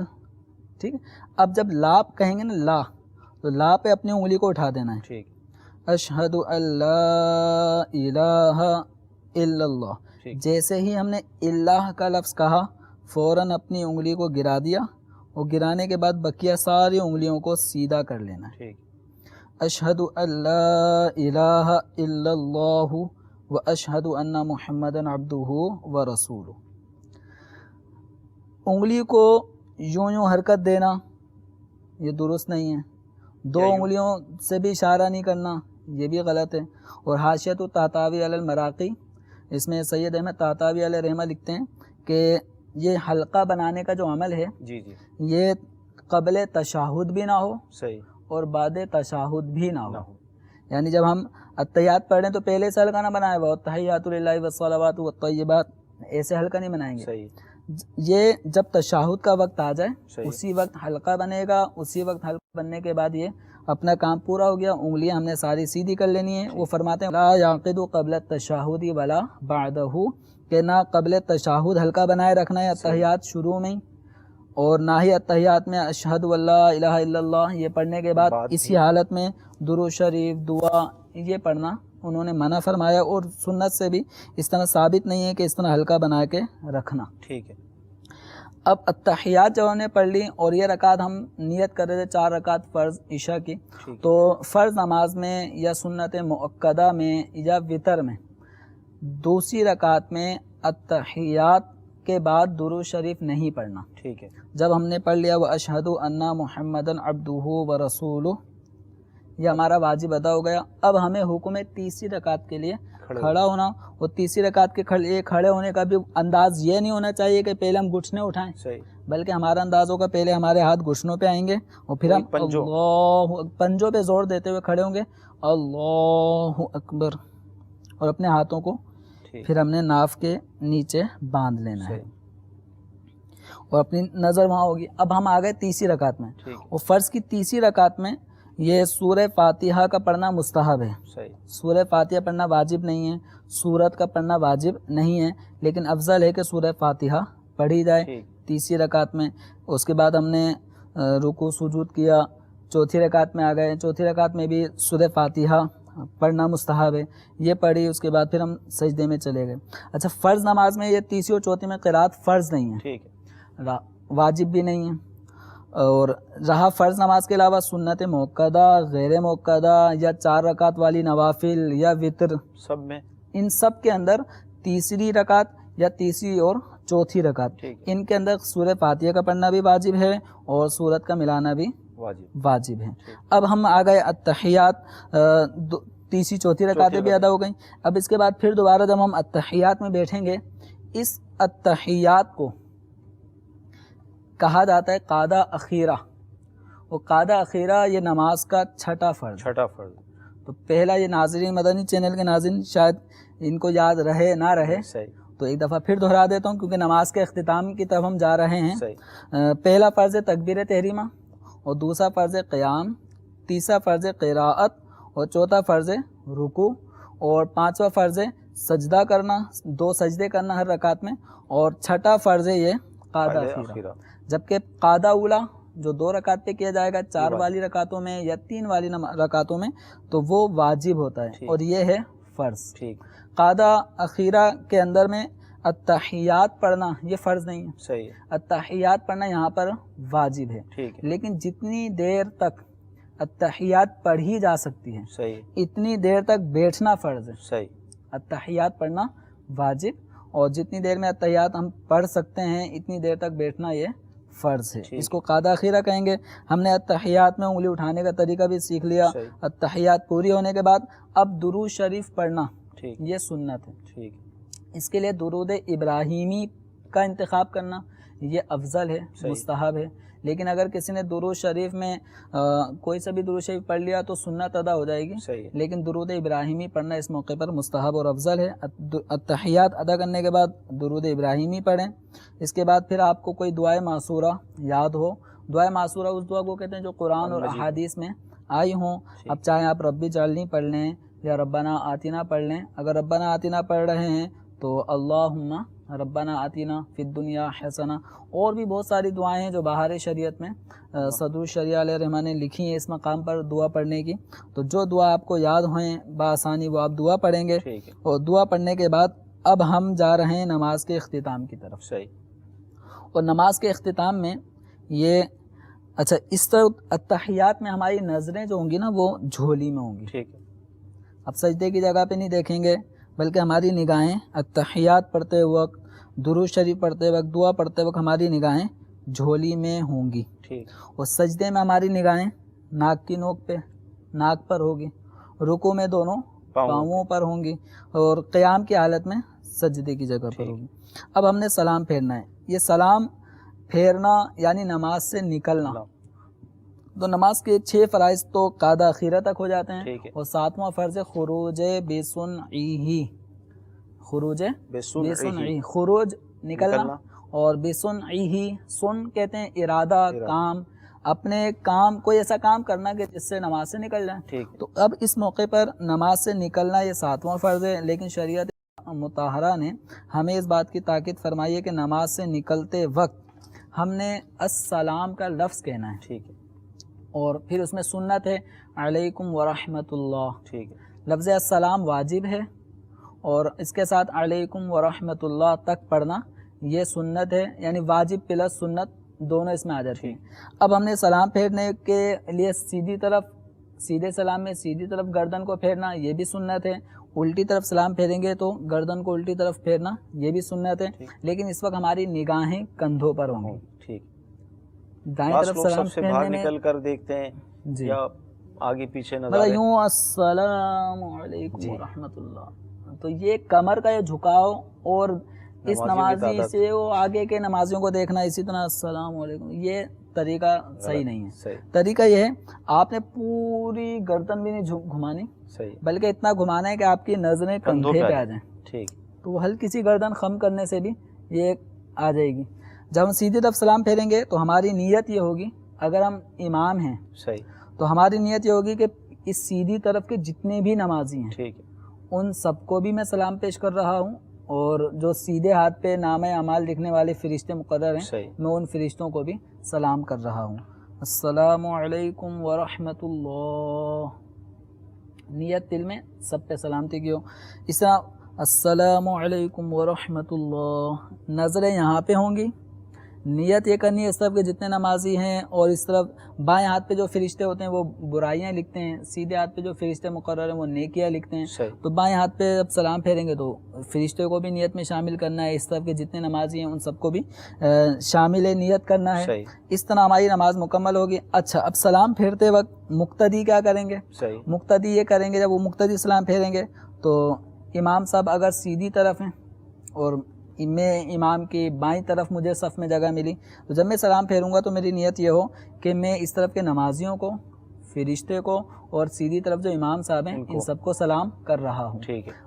ٹھیک ہے. اب جب لا کہیں گے نا لا، تو لا پہ اپنی انگلی کو اٹھا دینا ہے. اشہد اللہ الہ الا اللہ، جیسے ہی ہم نے اللہ کا لفظ کہا فوراً اپنی انگلی کو گرا دیا، اور گرانے کے بعد بقیہ ساری انگلیوں کو سیدھا کر لینا ہے. اشہد اللہ الہ الا اللہ و اشہد ان محمد عبدہ و رسولہ. انگلی کو یوں یوں حرکت دینا یہ درست نہیں ہے. دو انگلیوں سے بھی اشارہ نہیں کرنا، یہ بھی غلط ہے. اور حاشیۃ الطحطاوی علی المراقی، اس میں سید احمد طحطاوی علیہ رحمہ لکھتے ہیں کہ یہ حلقہ بنانے کا جو عمل ہے یہ قبل تشہد بھی نہ ہو اور بعد تشہد بھی نہ ہو. یعنی جب ہم التحیات پڑھ رہے ہیں تو پہلے سے حلقہ نہ بنائے ہوا التحیات للہ والصلوات والطیبات، ایسے حلقہ نہیں بنائیں گے. یہ جب تشہد کا وقت آ جائے اسی وقت حلقہ بنے گا. اسی وقت حلقہ بننے کے بعد یہ اپنا کام پورا ہو گیا. انگلیاں ہم نے ساری سیدھی کر لینی ہیں. وہ فرماتے ہیں لا یعقد قبل التشہد ولا بعدہ، کہ نہ قبل تشہد حلقہ بنائے رکھنا ہے التحیات شروع میں، اور نہ ہی التحیات میں اشہد واللہ الہ الا اللہ یہ پڑھنے کے بعد اسی حالت میں درود شریف دعا یہ پڑھنا انہوں نے منع فرمایا. اور سنت سے بھی اس طرح ثابت نہیں ہے کہ اس طرح حلقہ بنا کے رکھنا. ٹھیک ہے. اب التحیات جب ہم نے پڑھ لی اور یہ رکعت ہم نیت کر رہے تھے 4 رکعت فرض عشاء کی، تو فرض نماز میں یا سنت مؤکدہ میں یا وطر میں دوسری رکعت میں التحیات کے بعد درود شریف نہیں پڑھنا. ٹھیک ہے. جب ہم نے پڑھ لیا واشہد ان محمدن عبدہ و رسولہ، یہ ہمارا واجب ادا ہو گیا. اب ہمیں حکم ہے تیسری رکعت کے لیے کھڑا ہونا. اور تیسری رکعت کے کھڑے ہونے کا بھی انداز یہ نہیں ہونا چاہیے کہ پہلے ہم گھٹنے اٹھائیں، بلکہ ہمارا انداز ہوگا پہلے ہمارے ہاتھ گھٹنوں پہ آئیں گے اور پھر ہم پنجوں پہ زور دیتے ہوئے کھڑے ہوں گے اللہ اکبر، اور اپنے ہاتھوں کو پھر ہم نے ناف کے نیچے باندھ لینا ہے اور اپنی نظر وہاں ہوگی. اب ہم آ گئے تیسری رکعت میں، اور فرض کی تیسری رکعت میں یہ سورہ فاتحہ کا پڑھنا مستحب ہے. سورہ فاتحہ پڑھنا واجب نہیں ہے، سورت کا پڑھنا واجب نہیں ہے، لیکن افضل ہے کہ سورہ فاتحہ پڑھی جائے تیسری رکعت میں. اس کے بعد ہم نے رکوع سجود کیا، چوتھی رکعت میں آ گئے. چوتھی رکعت میں بھی سورہ فاتحہ پڑھنا مستحب ہے، یہ پڑھی. اس کے بعد پھر ہم سجدے میں چلے گئے. اچھا، فرض نماز میں یہ تیسری اور چوتھی میں قرات فرض نہیں ہے، واجب بھی نہیں ہے. اور رہا فرض نماز کے علاوہ سنت موقدہ، غیر موقدہ یا 4 رکعت والی نوافل یا وطر، سب میں ان سب کے اندر تیسری رکعت یا تیسری اور چوتھی رکعت ان کے اندر سورہ فاتحہ کا پڑھنا بھی واجب ہے اور سورت کا ملانا بھی واجب ہے. اب ہم آ گئے التحیات، تیسری چوتھی رکعتیں بھی ادا ہو گئیں. اب اس کے بعد پھر دوبارہ جب ہم التحیات میں بیٹھیں گے، اس التحیات کو کہا جاتا ہے قاعدہ اخیرہ. اور قاعدہ اخیرہ یہ نماز کا چھٹا فرض. تو پہلا یہ ناظرین مدنی چینل کے ناظرین شاید ان کو یاد رہے نہ رہے، تو ایک دفعہ پھر دہرا دیتا ہوں کیونکہ نماز کے اختتام کی طرف ہم جا رہے ہیں. پہلا فرض تکبیر تحریمہ، اور دوسرا فرض قیام، تیسرا فرض قراءت، اور چوتھا فرض رکوع، اور پانچواں فرض سجدہ کرنا، 2 سجدے کرنا ہر رکعت میں، اور چھٹا فرض یہ قاعدہ اخیرہ. جبکہ قاعدہ اولا جو 2 رکعت پہ کیا جائے گا 4 والی رکعتوں میں یا 3 والی رکعتوں میں، تو وہ واجب ہوتا ہے اور یہ ہے فرض. قاعدہ اخیرہ کے اندر میں التحیات پڑھنا یہ فرض نہیں ہے، التحیات پڑھنا یہاں پر واجب ہے. لیکن جتنی دیر تک التحیات پڑھی جا سکتی ہے اتنی دیر تک بیٹھنا فرض ہے. التحیات پڑھنا واجب، اور جتنی دیر میں التحیات ہم پڑھ سکتے ہیں اتنی دیر تک بیٹھنا یہ فرض ہے. اس کو قاعدہ اخیرہ کہیں گے. ہم نے التحیات میں انگلی اٹھانے کا طریقہ بھی سیکھ لیا. التحیات پوری ہونے کے بعد اب درود شریف پڑھنا یہ سنت ہے. اس کے لیے درود ابراہیمی کا انتخاب کرنا یہ افضل ہے، مستحب ہے، لیکن اگر کسی نے درود شریف میں کوئی سا بھی درود شریف پڑھ لیا تو سنت ادا ہو جائے گی، صحیح ہے، لیکن درود ابراہیمی پڑھنا اس موقع پر مستحب اور افضل ہے۔ التحیات ادا کرنے کے بعد درود ابراہیمی پڑھیں، اس کے بعد پھر آپ کو کوئی دعائے معصورہ یاد ہو، دعائے معصورہ اس دعا کو کہتے ہیں جو قرآن اور احادیث میں آئی ہوں۔ اب چاہے آپ ربی جعلنی پڑھ لیں یا ربنا آتینا پڑھ لیں، اگر ربنا آتینا پڑھ رہے ہیں تو اللہم ربنا آتینا فی الدنیا حسنہ، اور بھی بہت ساری دعائیں ہیں جو باہر شریعت میں صدر الشریعہ علیہ الرحمٰن نے لکھی ہیں اس مقام پر دعا پڑھنے کی، تو جو دعا آپ کو یاد ہوئیں بآسانی وہ آپ دعا پڑھیں گے، اور دعا پڑھنے کے بعد اب ہم جا رہے ہیں نماز کے اختتام کی طرف۔ صحیح، اور نماز کے اختتام میں یہ اچھا اس طرح التحیات میں ہماری نظریں جو ہوں گی نا وہ جھولی میں ہوں گی، ٹھیک ہے، اب سجدے کی جگہ پہ نہیں دیکھیں گے، بلکہ ہماری نگاہیں التحیات پڑھتے وقت، درود شریف پڑھتے وقت، دعا پڑھتے وقت ہماری نگاہیں جھولی میں ہوں گی، ٹھیک، اور سجدے میں ہماری نگاہیں ناک کی نوک پہ، ناک پر ہوگی، رکوع میں دونوں پاؤں پر ہوں گی، اور قیام کی حالت میں سجدے کی جگہ پر ہوگی۔ اب ہم نے سلام پھیرنا ہے، یہ سلام پھیرنا یعنی نماز سے نکلنا، تو نماز کے 6 فرائض تو قادہ اخیرہ تک ہو جاتے ہیں، اور 7واں فرض خروج بسنعہ، خروج بسنعہ، خروج نکلنا، اور بسنعہ سن کہتے ہیں ارادہ، کام، اپنے کام، کوئی ایسا کام کرنا کہ جس سے نماز سے نکل جائے، تو اب اس موقع پر نماز سے نکلنا یہ 7واں فرض ہے، لیکن شریعت مطہرہ نے ہمیں اس بات کی تاکید فرمائی ہے کہ نماز سے نکلتے وقت ہم نے السلام کا لفظ کہنا ہے، ٹھیک ہے، اور پھر اس میں سنت ہے علیکم ورحمۃ اللہ، ٹھیک ہے، لفظ السلام واجب ہے، اور اس کے ساتھ علیکم ورحمۃ اللہ تک پڑھنا یہ سنت ہے، یعنی واجب پلس سنت دونوں اس میں آ جاتی ہیں۔ اب ہم نے سلام پھیرنے کے لیے سیدھے سلام میں سیدھی طرف گردن کو پھیرنا یہ بھی سنت ہے، الٹی طرف سلام پھیریں گے تو گردن کو الٹی طرف پھیرنا یہ بھی سنت ہے، لیکن اس وقت ہماری نگاہیں کندھوں پر ہوں گی، ٹھیک، دائیں طرف سلام سے باہر پھیرنے میں نکل کر دیکھتے ہیں جی یا آگے پیچھے نظر مطلب یوں السلام علیکم ورحمۃ اللہ، تو یہ کمر کا یہ جھکاؤ اور اس نمازی سے وہ آگے کے نمازیوں کو دیکھنا اسی طرح السلام علیکم، یہ طریقہ صحیح نہیں ہے۔ طریقہ یہ ہے آپ نے پوری گردن بھی نہیں گھمانی، بلکہ اتنا گھمانا ہے کہ آپ کی نظریں کندھے پہ آ جائیں، ٹھیک، تو ہلکی سی گردن خم کرنے سے بھی یہ آ جائے گی۔ جب ہم سیدھی طرف سلام پھیریں گے تو ہماری نیت یہ ہوگی، اگر ہم امام ہیں تو ہماری نیت یہ ہوگی کہ اس سیدھی طرف کے جتنے بھی نمازی ہیں ٹھیک، ان سب کو بھی میں سلام پیش کر رہا ہوں، اور جو سیدھے ہاتھ پہ نامہ اعمال لکھنے والے فرشتے مقرر ہیں میں ان فرشتوں کو بھی سلام کر رہا ہوں۔ السلام علیکم ورحمۃ اللہ، نیت دل میں سب پہ سلامتی کی ہو۔ اس طرح السلام علیکم ورحمۃ اللہ، نظریں یہاں پہ ہوں گی، نیت یہ کرنی ہے اس طرف کے جتنے نمازی ہیں، اور اس طرف بائیں ہاتھ پہ جو فرشتے ہوتے ہیں وہ برائیاں لکھتے ہیں، سیدھے ہاتھ پہ جو فرشتے مقرر ہیں وہ نیکیاں لکھتے ہیں، تو بائیں ہاتھ پہ جب سلام پھیریں گے تو فرشتے کو بھی نیت میں شامل کرنا ہے، اس طرف کے جتنے نمازی ہیں ان سب کو بھی شامل نیت کرنا ہے، اس طرح ہماری نماز مکمل ہوگی۔ اچھا، اب سلام پھیرتے وقت مقتدی کیا کریں گے؟ مقتدی یہ کریں گے، جب وہ مقتدی سلام پھیریں گے تو امام صاحب اگر سیدھی طرف ہیں اور میں امام کی بائیں طرف مجھے صف میں جگہ ملی، تو جب میں سلام پھیروں گا تو میری نیت یہ ہو کہ میں اس طرف کے نمازیوں کو، فرشتے کو، اور سیدھی طرف جو امام صاحب ہیں ان سب کو سلام کر رہا ہوں،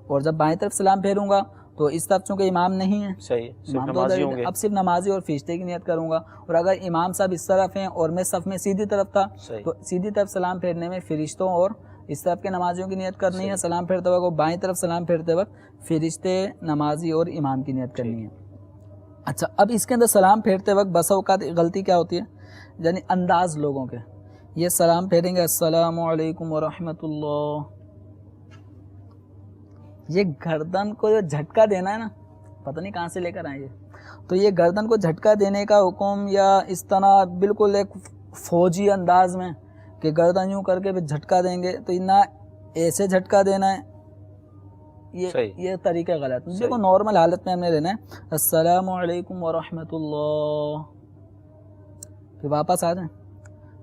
اور جب بائیں طرف سلام پھیروں گا تو اس طرف چونکہ امام نہیں ہے، امام تو اب صرف نمازی اور فرشتے کی نیت کروں گا، اور اگر امام صاحب اس طرف ہیں اور میں صف میں سیدھی طرف تھا تو سیدھی طرف سلام پھیرنے میں فرشتوں اور اس طرف کے نمازیوں کی نیت کرنی ہے سلام پھیرتے وقت، اور بائیں طرف سلام پھیرتے وقت فرشتے، نمازی اور امام کی نیت کرنی ہے۔ اچھا، اب اس کے اندر سلام پھیرتے وقت بسا اوقات غلطی کیا ہوتی ہے، یعنی انداز لوگوں کے، یہ سلام پھیریں گے السلام علیکم ورحمۃ اللہ، یہ گردن کو جو جھٹکا دینا ہے نا، پتہ نہیں کہاں سے لے کر آئیں یہ، تو یہ گردن کو جھٹکا دینے کا حکم، یا اس طرح بالکل ایک فوجی انداز میں کہ گردن یوں کر کے پھر جھٹکا دیں گے، تو نہ ایسے جھٹکا دینا ہے، یہ طریقہ غلط۔ دیکھو نارمل حالت میں ہم نے لینا ہے السلام علیکم ورحمۃ اللہ، پھر واپس آ جائیں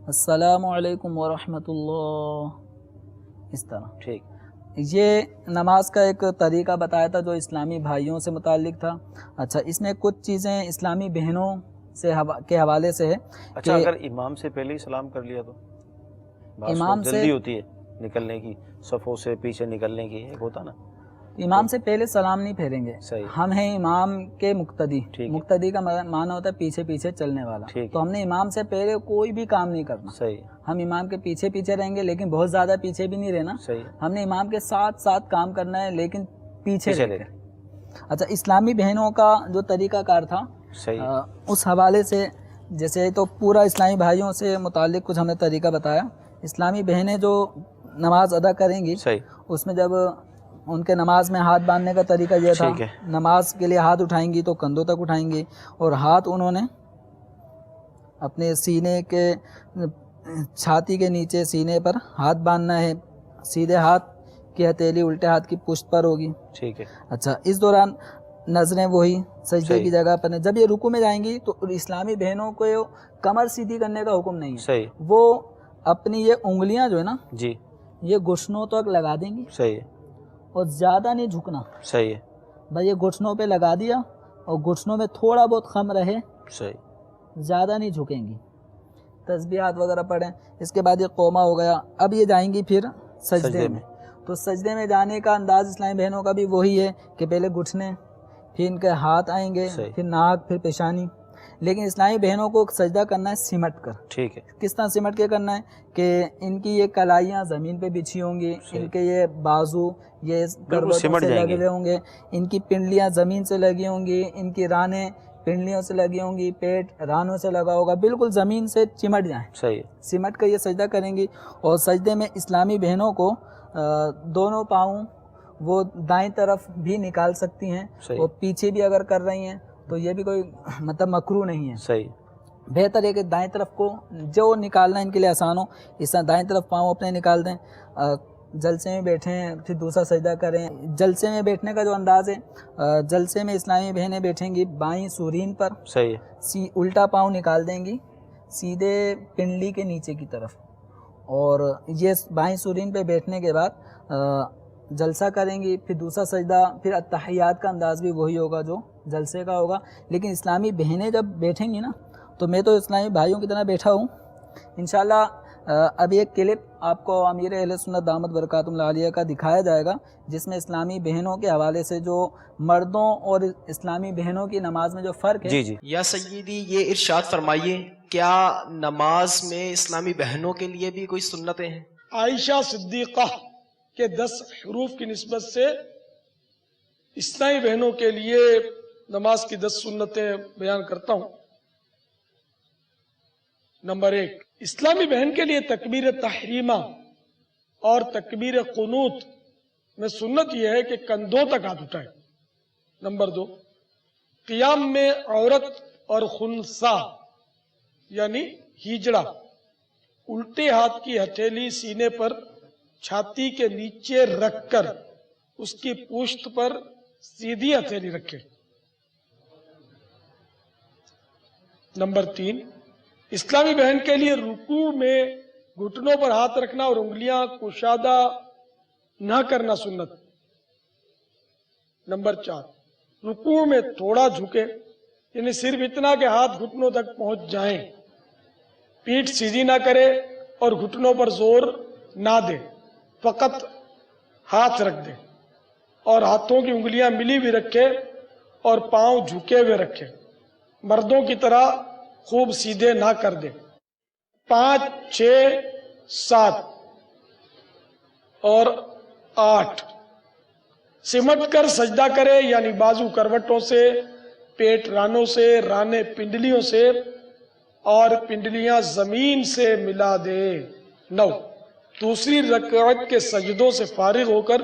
السلام علیکم ورحمۃ اللہ، اس طرح۔ ٹھیک، یہ نماز کا ایک طریقہ بتایا تھا جو اسلامی بھائیوں سے متعلق تھا۔ اچھا، اس میں کچھ چیزیں اسلامی بہنوں کے حوالے سے ہے اچھا اگر امام سے پہلے ہی سلام کر لیا تو امام سے جلدی ہوتی ہے نکلنے کی، صفوں سے پیچھے نکلنے کی، ایک ہوتا نا امام سے پہلے سلام نہیں پھیریں گے. صحیح. ہم ہیں امام کے مقتدی. مقتدی کا معنی ہوتا ہے پیچھے پیچھے چلنے والا. تو ہم نے امام سے پہلے کوئی بھی کام نہیں کرنا. صحیح. ہم امام کے پیچھے پیچھے رہیں گے لیکن بہت زیادہ پیچھے بھی نہیں رہنا. صحیح. ہم نے امام کے ساتھ ساتھ کام کرنا ہے لیکن پیچھے رہ کر. اچھا اسلامی بہنوں کا جو طریقہ کار تھا اس حوالے سے، جیسے تو پورا اسلامی بھائیوں سے متعلق کچھ ہم نے طریقہ بتایا. اسلامی بہنیں جو نماز ادا کریں گی اس میں جب ان کے نماز میں ہاتھ باندھنے کا طریقہ یہ تھا، نماز کے لیے ہاتھ اٹھائیں گی تو کندھوں تک اٹھائیں گی اور ہاتھ انہوں نے اپنے سینے کے چھاتی کے نیچے سینے پر ہاتھ باندھنا ہے. سیدھے ہاتھ کی ہتھیلی الٹے ہاتھ کی پشت پر ہوگی. ٹھیک ہے. اچھا اس دوران نظریں وہی سجدے کی جگہ پر. جب یہ رکوع میں جائیں گی تو اسلامی بہنوں کو کمر سیدھی کرنے کا حکم نہیں ہے. وہ اپنی یہ انگلیاں جو ہے نا جی یہ گھٹنوں تک لگا دیں گی. صحیح ہے. اور زیادہ نہیں جھکنا. صحیح ہے. بھائی یہ گھٹنوں پہ لگا دیا اور گھٹنوں میں تھوڑا بہت خم رہے. صحیح. زیادہ نہیں جھکیں گی. تسبیحات وغیرہ پڑھیں. اس کے بعد یہ قومہ ہو گیا. اب یہ جائیں گی پھر سجدے میں. تو سجدے میں جانے کا انداز اسلامی بہنوں کا بھی وہی ہے کہ پہلے گھٹنے، پھر ان کے ہاتھ آئیں گے، پھر ناک، پھر پیشانی. لیکن اسلامی بہنوں کو سجدہ کرنا ہے سمٹ کر. ٹھیک ہے. کس طرح سمٹ کے کرنا ہے کہ ان کی یہ کلائیاں زمین پہ بچھی ہوں گی، ان کے یہ بازو یہ کروٹوں سے لگے ہوئے ہوں گے، ان کی پنڈلیاں زمین سے لگی ہوں گی، ان کی رانیں پنڈلیوں سے لگی ہوں گی، پیٹ رانوں سے لگا ہوگا، بالکل زمین سے چمٹ جائیں. صحیح. سمٹ کر یہ سجدہ کریں گی. اور سجدے میں اسلامی بہنوں کو دونوں پاؤں وہ دائیں طرف بھی نکال سکتی ہیں اور پیچھے بھی اگر کر رہی ہیں تو یہ بھی کوئی مطلب مکروہ نہیں ہے. صحیح. بہتر ہے کہ دائیں طرف کو جو نکالنا ان کے لیے آسان ہو اس طرح دائیں طرف پاؤں اپنے نکال دیں. جلسے میں بیٹھیں پھر دوسرا سجدہ کریں. جلسے میں بیٹھنے کا جو انداز ہے، جلسے میں اسلامی بہنیں بیٹھیں گی بائیں سورین پر. صحیح. الٹا پاؤں نکال دیں گی سیدھے پنڈلی کے نیچے کی طرف. اور یہ بائیں سورین پہ بیٹھنے کے بعد جلسہ کریں گی. پھر دوسرا سجدہ، پھر التحیات کا انداز بھی وہی ہوگا جو جلسے کا ہوگا. لیکن اسلامی بہنیں جب بیٹھیں گی نا تو میں تو اسلامی بھائیوں کی طرح بیٹھا ہوں. انشاءاللہ ابھی ایک کلپ آپ کو امیر اہل سنت دامت برکاتہم العالیہ کا دکھایا جائے گا جس میں اسلامی بہنوں کے حوالے سے جو مردوں اور اسلامی بہنوں کی نماز میں جو فرق ہے. جی جی. یا سیدی یہ ارشاد فرمائیے کیا نماز میں اسلامی بہنوں کے لیے بھی کوئی سنتیں ہیں؟ عائشہ صدیقہ کے 10 حروف کی نسبت سے اسلامی بہنوں کے لیے نماز کی 10 سنتیں بیان کرتا ہوں. نمبر 1، اسلامی بہن کے لیے تکبیر تحریمہ اور تکبیر قنوت میں سنت یہ ہے کہ کندھوں تک ہاتھ اٹھائے. نمبر 2، قیام میں عورت اور خنثی یعنی ہیجڑا الٹے ہاتھ کی ہتھیلی سینے پر چھاتی کے نیچے رکھ کر اس کی پشت پر سیدھی ہتھیلی رکھے. نمبر 3، اسلامی بہن کے لیے رکوع میں گھٹنوں پر ہاتھ رکھنا اور انگلیاں کشادہ نہ کرنا سنت. نمبر 4، رکوع میں تھوڑا جھکے یعنی صرف اتنا کہ ہاتھ گھٹنوں تک پہنچ جائیں. پیٹھ سیدھی نہ کرے اور گھٹنوں پر زور نہ دے، فقط ہاتھ رکھ دے اور ہاتھوں کی انگلیاں ملی ہوئی رکھے اور پاؤں جھکے ہوئے رکھے. مردوں کی طرح خوب سیدھے نہ کر دے. 5، 6، 7 اور 8 سمٹ کر سجدہ کرے یعنی بازو کروٹوں سے، پیٹ رانوں سے، رانے پنڈلیوں سے اور پنڈلیاں زمین سے ملا دے. 9، دوسری رکعت کے سجدوں سے فارغ ہو کر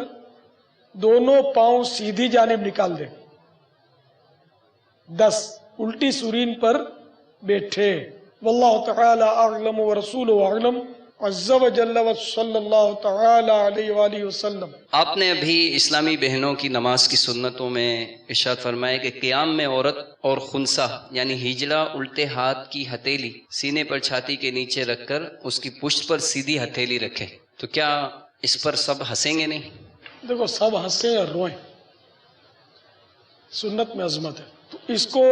دونوں پاؤں سیدھی جانب نکال دے. 10، الٹی سورین پر بیٹھے. واللہ تعالی اعلم ورسولہ اعلم عز و جل و صلی اللہ تعالی علیہ وآلہ وسلم. آپ نے ابھی اسلامی بہنوں کی نماز کی سنتوں میں ارشاد فرمایا کہ قیام میں عورت اور خنثی یعنی ہجڑا الٹے ہاتھ کی ہتھیلی سینے پر چھاتی کے نیچے رکھ کر اس کی پشت پر سیدھی ہتھیلی رکھے. تو کیا اس پر سب ہنسیں گے نہیں؟ دیکھو سب ہنسیں اور روئیں، سنت میں عظمت ہے. تو اس کو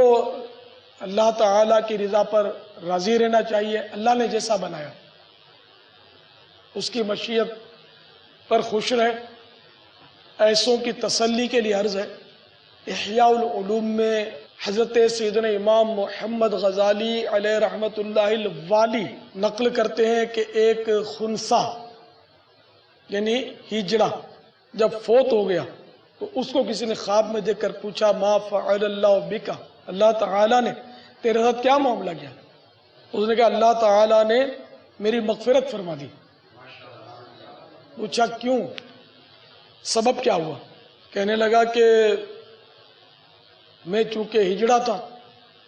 اللہ تعالیٰ کی رضا پر راضی رہنا چاہیے، اللہ نے جیسا بنایا اس کی مشیت پر خوش رہے۔ ایسوں کی تسلی کے لیے عرض ہے، احیاء العلوم میں حضرت سیدنا امام محمد غزالی علیہ رحمۃ اللہ الوالی نقل کرتے ہیں کہ ایک خنثی یعنی ہجڑا جب فوت ہو گیا تو اس کو کسی نے خواب میں دیکھ کر پوچھا، ما فعل اللہ بکا، اللہ تعالیٰ نے تیرے ساتھ کیا معاملہ کیا؟ اس نے کہا اللہ تعالیٰ نے میری مغفرت فرما دی۔ پوچھا کیوں، سبب کیا ہوا؟ کہنے لگا کہ میں چونکہ ہجڑا تھا،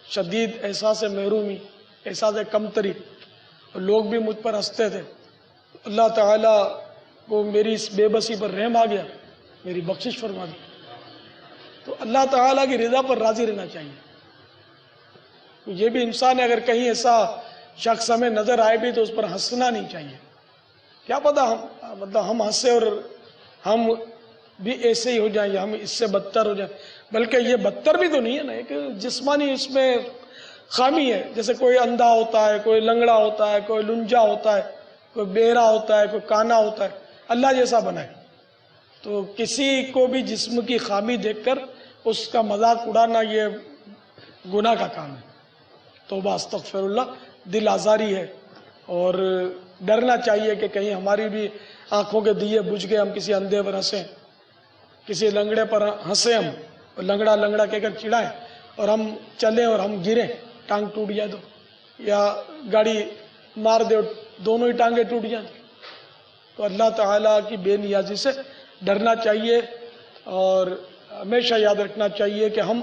شدید احساس محرومی، احساس کمتری، اور لوگ بھی مجھ پر ہنستے تھے، اللہ تعالیٰ کو میری اس بے بسی پر رحم آ گیا، میری بخشش فرما دی۔ تو اللہ تعالیٰ کی رضا پر راضی رہنا چاہیے۔ یہ بھی انسان ہے، اگر کہیں ایسا شخص ہمیں نظر آئے بھی تو اس پر ہنسنا نہیں چاہیے۔ کیا پتہ ہم ہنسے اور ہم بھی ایسے ہی ہو جائیں یا ہم اس سے بدتر ہو جائیں، بلکہ یہ بدتر بھی تو نہیں ہے نا، ایک جسمانی اس میں خامی ہے۔ جیسے کوئی اندھا ہوتا ہے، کوئی لنگڑا ہوتا ہے، کوئی لنجا ہوتا ہے، کوئی بہرا ہوتا ہے، کوئی کانا ہوتا ہے، اللہ جیسا بنائے۔ تو کسی کو بھی جسم کی خامی دیکھ کر اس کا مذاق اڑانا یہ گناہ کا کام ہے۔ توبہ استغفر اللہ، دل آزاری ہے، اور ڈرنا چاہیے کہ کہیں ہماری بھی آنکھوں کے دیے بجھ گئے، ہم کسی اندھے پر ہنسیں، کسی لنگڑے پر ہنسیں، ہم اور لنگڑا لنگڑا کہہ کر چڑھائیں، اور ہم چلیں اور ہم گریں، ٹانگ ٹوٹ جائے تو، یا گاڑی مار دے اور دونوں ہی ٹانگیں ٹوٹ جائیں۔ تو اللہ تعالیٰ کی بے نیازی سے ڈرنا چاہیے، اور ہمیشہ یاد رکھنا چاہیے کہ ہم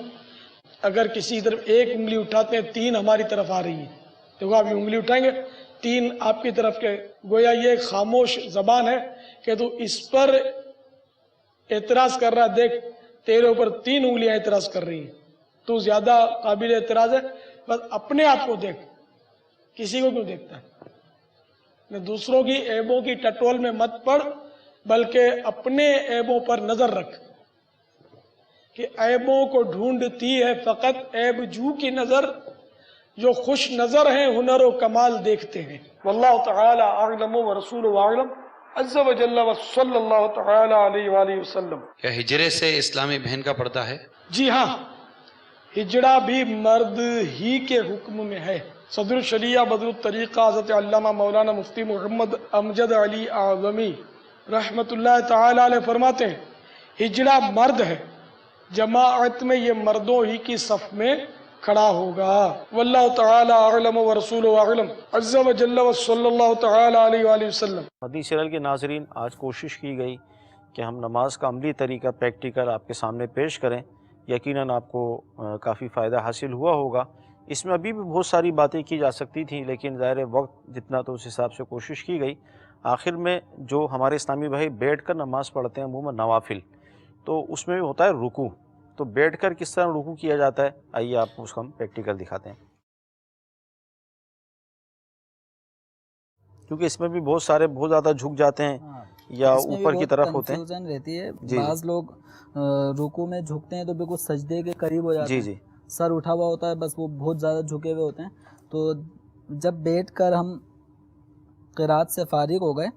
اگر کسی طرف ایک انگلی اٹھاتے ہیں، تین ہماری طرف آ رہی ہیں۔ دیکھو آپ یہ انگلی اٹھائیں گے، تین آپ کی طرف کے، گویا یہ ایک خاموش زبان ہے کہ تو اس پر اعتراض کر رہا، دیکھ تیرے اوپر تین انگلیاں اعتراض کر رہی ہیں، تو زیادہ قابل اعتراض ہے، بس اپنے آپ کو دیکھ، کسی کو کیوں دیکھتا ہے؟ دوسروں کی عیبوں کی ٹٹول میں مت پڑ، بلکہ اپنے عیبوں پر نظر رکھ، کہ عیبوں کو ڈھونڈتی ہے فقط عیب جو کی نظر، جو خوش نظر ہیں ہنر و کمال دیکھتے ہیں۔ واللہ تعالی اعلم ورسولہ اعلم، عز و جل و صلی اللہ تعالی علیہ وآلہ وسلم۔ کیا ہجرے سے اسلامی بہن کا پردہ ہے؟ جی ہاں، ہجڑا بھی مرد ہی کے حکم میں ہے۔ صدر الشریعہ بدر الطریقہ حضرت علامہ مولانا مفتی محمد امجد علی اعظمی رحمت اللہ تعالی علیہ فرماتے ہیں، ہجڑا مرد ہے، جماعت میں یہ مردوں ہی کی صف میں کھڑا ہوگا۔ واللہ تعالی اعلم ورسولہ اعلم، عز و جل و صلی اللہ تعالی علیہ وآلہ وسلم۔ مدنی چینل کے ناظرین، آج کوشش کی گئی کہ ہم نماز کا عملی طریقہ پریکٹیکل آپ کے سامنے پیش کریں۔ یقیناً آپ کو کافی فائدہ حاصل ہوا ہوگا۔ اس میں ابھی بھی بہت ساری باتیں کی جا سکتی تھیں، لیکن ظاہر وقت جتنا تو اس حساب سے کوشش کی گئی۔ آخر میں جو ہمارے اسلامی بھائی بیٹھ کر نماز پڑھتے ہیں عموماً نوافل، تو اس میں بھی ہوتا ہے رکوع، تو بیٹھ کر کس طرح رکوع کیا جاتا ہے، آئیے آپ کو اس کا ہم پریکٹیکل دکھاتے ہیں، کیونکہ اس میں بھی بہت سارے بہت زیادہ جھک جاتے ہیں یا اوپر کی طرف ہوتے ہیں۔ کنفیوژن رہتی ہے، جی بعض لوگ رکوع میں جھکتے ہیں تو بالکل سجدے کے قریب ہو جاتے ہیں، جی سر اٹھا ہوا ہوتا ہے، بس وہ بہت زیادہ جھکے ہوئے ہوتے ہیں۔ تو جب بیٹھ کر ہم قرات سے فارغ ہو گئے،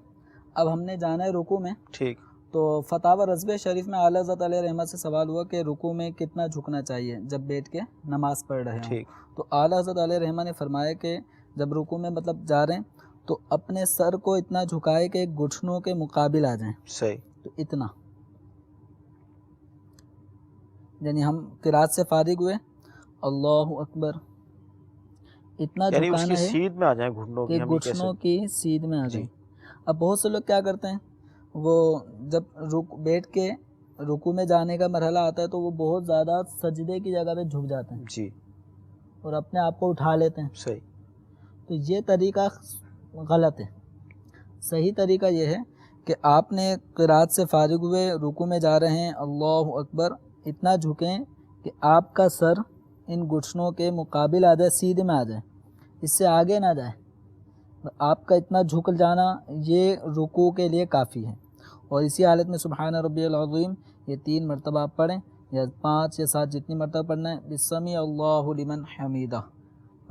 اب ہم نے جانا ہے رکوع میں، ٹھیک۔ تو فتاوی رضویہ شریف میں اعلیٰ حضرت علیہ رحمت سے سوال ہوا کہ رکوع میں کتنا جھکنا چاہیے جب بیٹھ کے نماز پڑھ رہے ہیں، تو اعلیٰ حضرت علیہ رحمت نے فرمایا کہ جب رکوع میں مطلب جا رہے ہیں تو اپنے سر کو اتنا جھکائے کہ گھٹنوں کے مقابل آ جائیں، صحیح، تو اتنا، یعنی ہم قرات سے فارغ ہوئے، اللہ اکبر، اتنا یعنی اس جھکانا کی ہے سیدھ میں آ جائیں گھٹنوں کی، کہ ہم یہ کہہ گھٹنوں سکتے کی سیدھ میں آ جی۔ جائیں۔ اب بہت سے لوگ کیا کرتے ہیں، وہ جب بیٹھ کے رکوع میں جانے کا مرحلہ آتا ہے تو وہ بہت زیادہ سجدے کی جگہ پہ جھک جاتے ہیں جی، اور اپنے آپ کو اٹھا لیتے ہیں، صحیح، تو یہ طریقہ غلط ہے۔ صحیح طریقہ یہ ہے کہ آپ نے قرات سے فارغ ہوئے، رکوع میں جا رہے ہیں، اللہ اکبر، اتنا جھکیں کہ آپ کا سر ان گھٹنوں کے مقابل آ جائے، سیدھے میں آ جائے، اس سے آگے نہ جائے۔ آپ کا اتنا جھک جانا یہ رکوع کے لیے کافی ہے، اور اسی حالت میں سبحان ربی العظیم یہ 3 مرتبہ آپ پڑھیں، یا 5 یا 7 جتنی مرتبہ پڑھنا ہے، بسمی اللہ لمن حمیدہ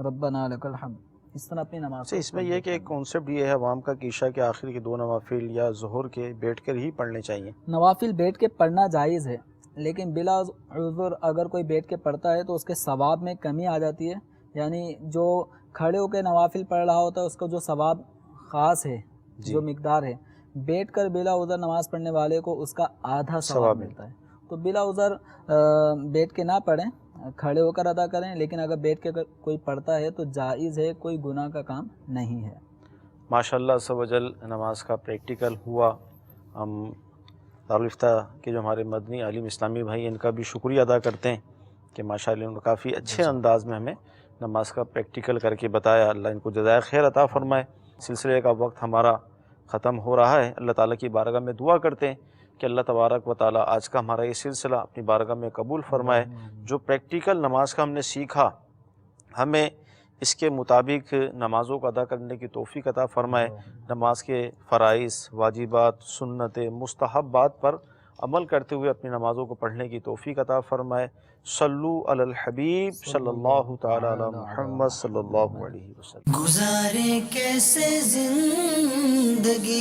ربنا لک الحمد، اس طرح اپنی نماز اچھا، اس میں یہ کہ ایک کانسیپٹ یہ ہے عوام کا کہ عشاء کے آخر کے 2 نوافل یا ظہر کے بیٹھ کر ہی پڑھنے چاہیے. نوافل بیٹھ کے پڑھنا جائز ہے، لیکن بلا عذر اگر کوئی بیٹھ کے پڑھتا ہے تو اس کے ثواب میں کمی آ جاتی ہے. یعنی جو کھڑے ہو کے نوافل پڑھ رہا ہوتا ہے اس کا جو ثواب خاص ہے، جو مقدار ہے، بیٹھ کر بلا عذر نماز پڑھنے والے کو اس کا آدھا ثواب ملتا ہے. تو بلا عذر بیٹھ کے نہ پڑھیں، کھڑے ہو کر ادا کریں، لیکن اگر بیٹھ کے کوئی پڑھتا ہے تو جائز ہے، کوئی گناہ کا کام نہیں ہے. ماشاءاللہ عز و جل نماز کا پریکٹیکل ہوا. ہم دارالفتہ کے جو ہمارے مدنی عالم اسلامی بھائی، ان کا بھی شکریہ ادا کرتے ہیں کہ ماشاءاللہ انہوں نے کافی اچھے انداز میں ہمیں نماز کا پریکٹیکل کر کے بتایا. اللہ ان کو جزائے خیر عطا فرمائے. سلسلے کا وقت ہمارا ختم ہو رہا ہے. اللہ تعالیٰ کی بارگاہ میں دعا کرتے ہیں کہ اللہ تبارک و تعالیٰ آج کا ہمارا یہ سلسلہ اپنی بارگاہ میں قبول فرمائے. جو پریکٹیکل نماز کا ہم نے سیکھا، ہمیں اس کے مطابق نمازوں کو ادا کرنے کی توفیق عطا فرمائے. نماز کے فرائض، واجبات، سنت، مستحبات پر عمل کرتے ہوئے اپنی نمازوں کو پڑھنے کی توفیق عطا فرمائے. صلو علی الحبیب صلی اللہ تعالی علی محمد صلی اللہ علیہ وسلم. گزارے کیسے زندگی،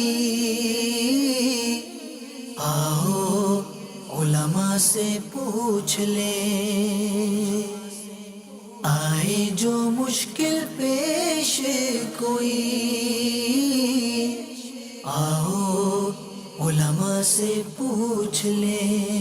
آؤ علماء سے پوچھ لیں. آئے جو مشکل پیش کوئی، آؤ علماء سے پوچھ لیں.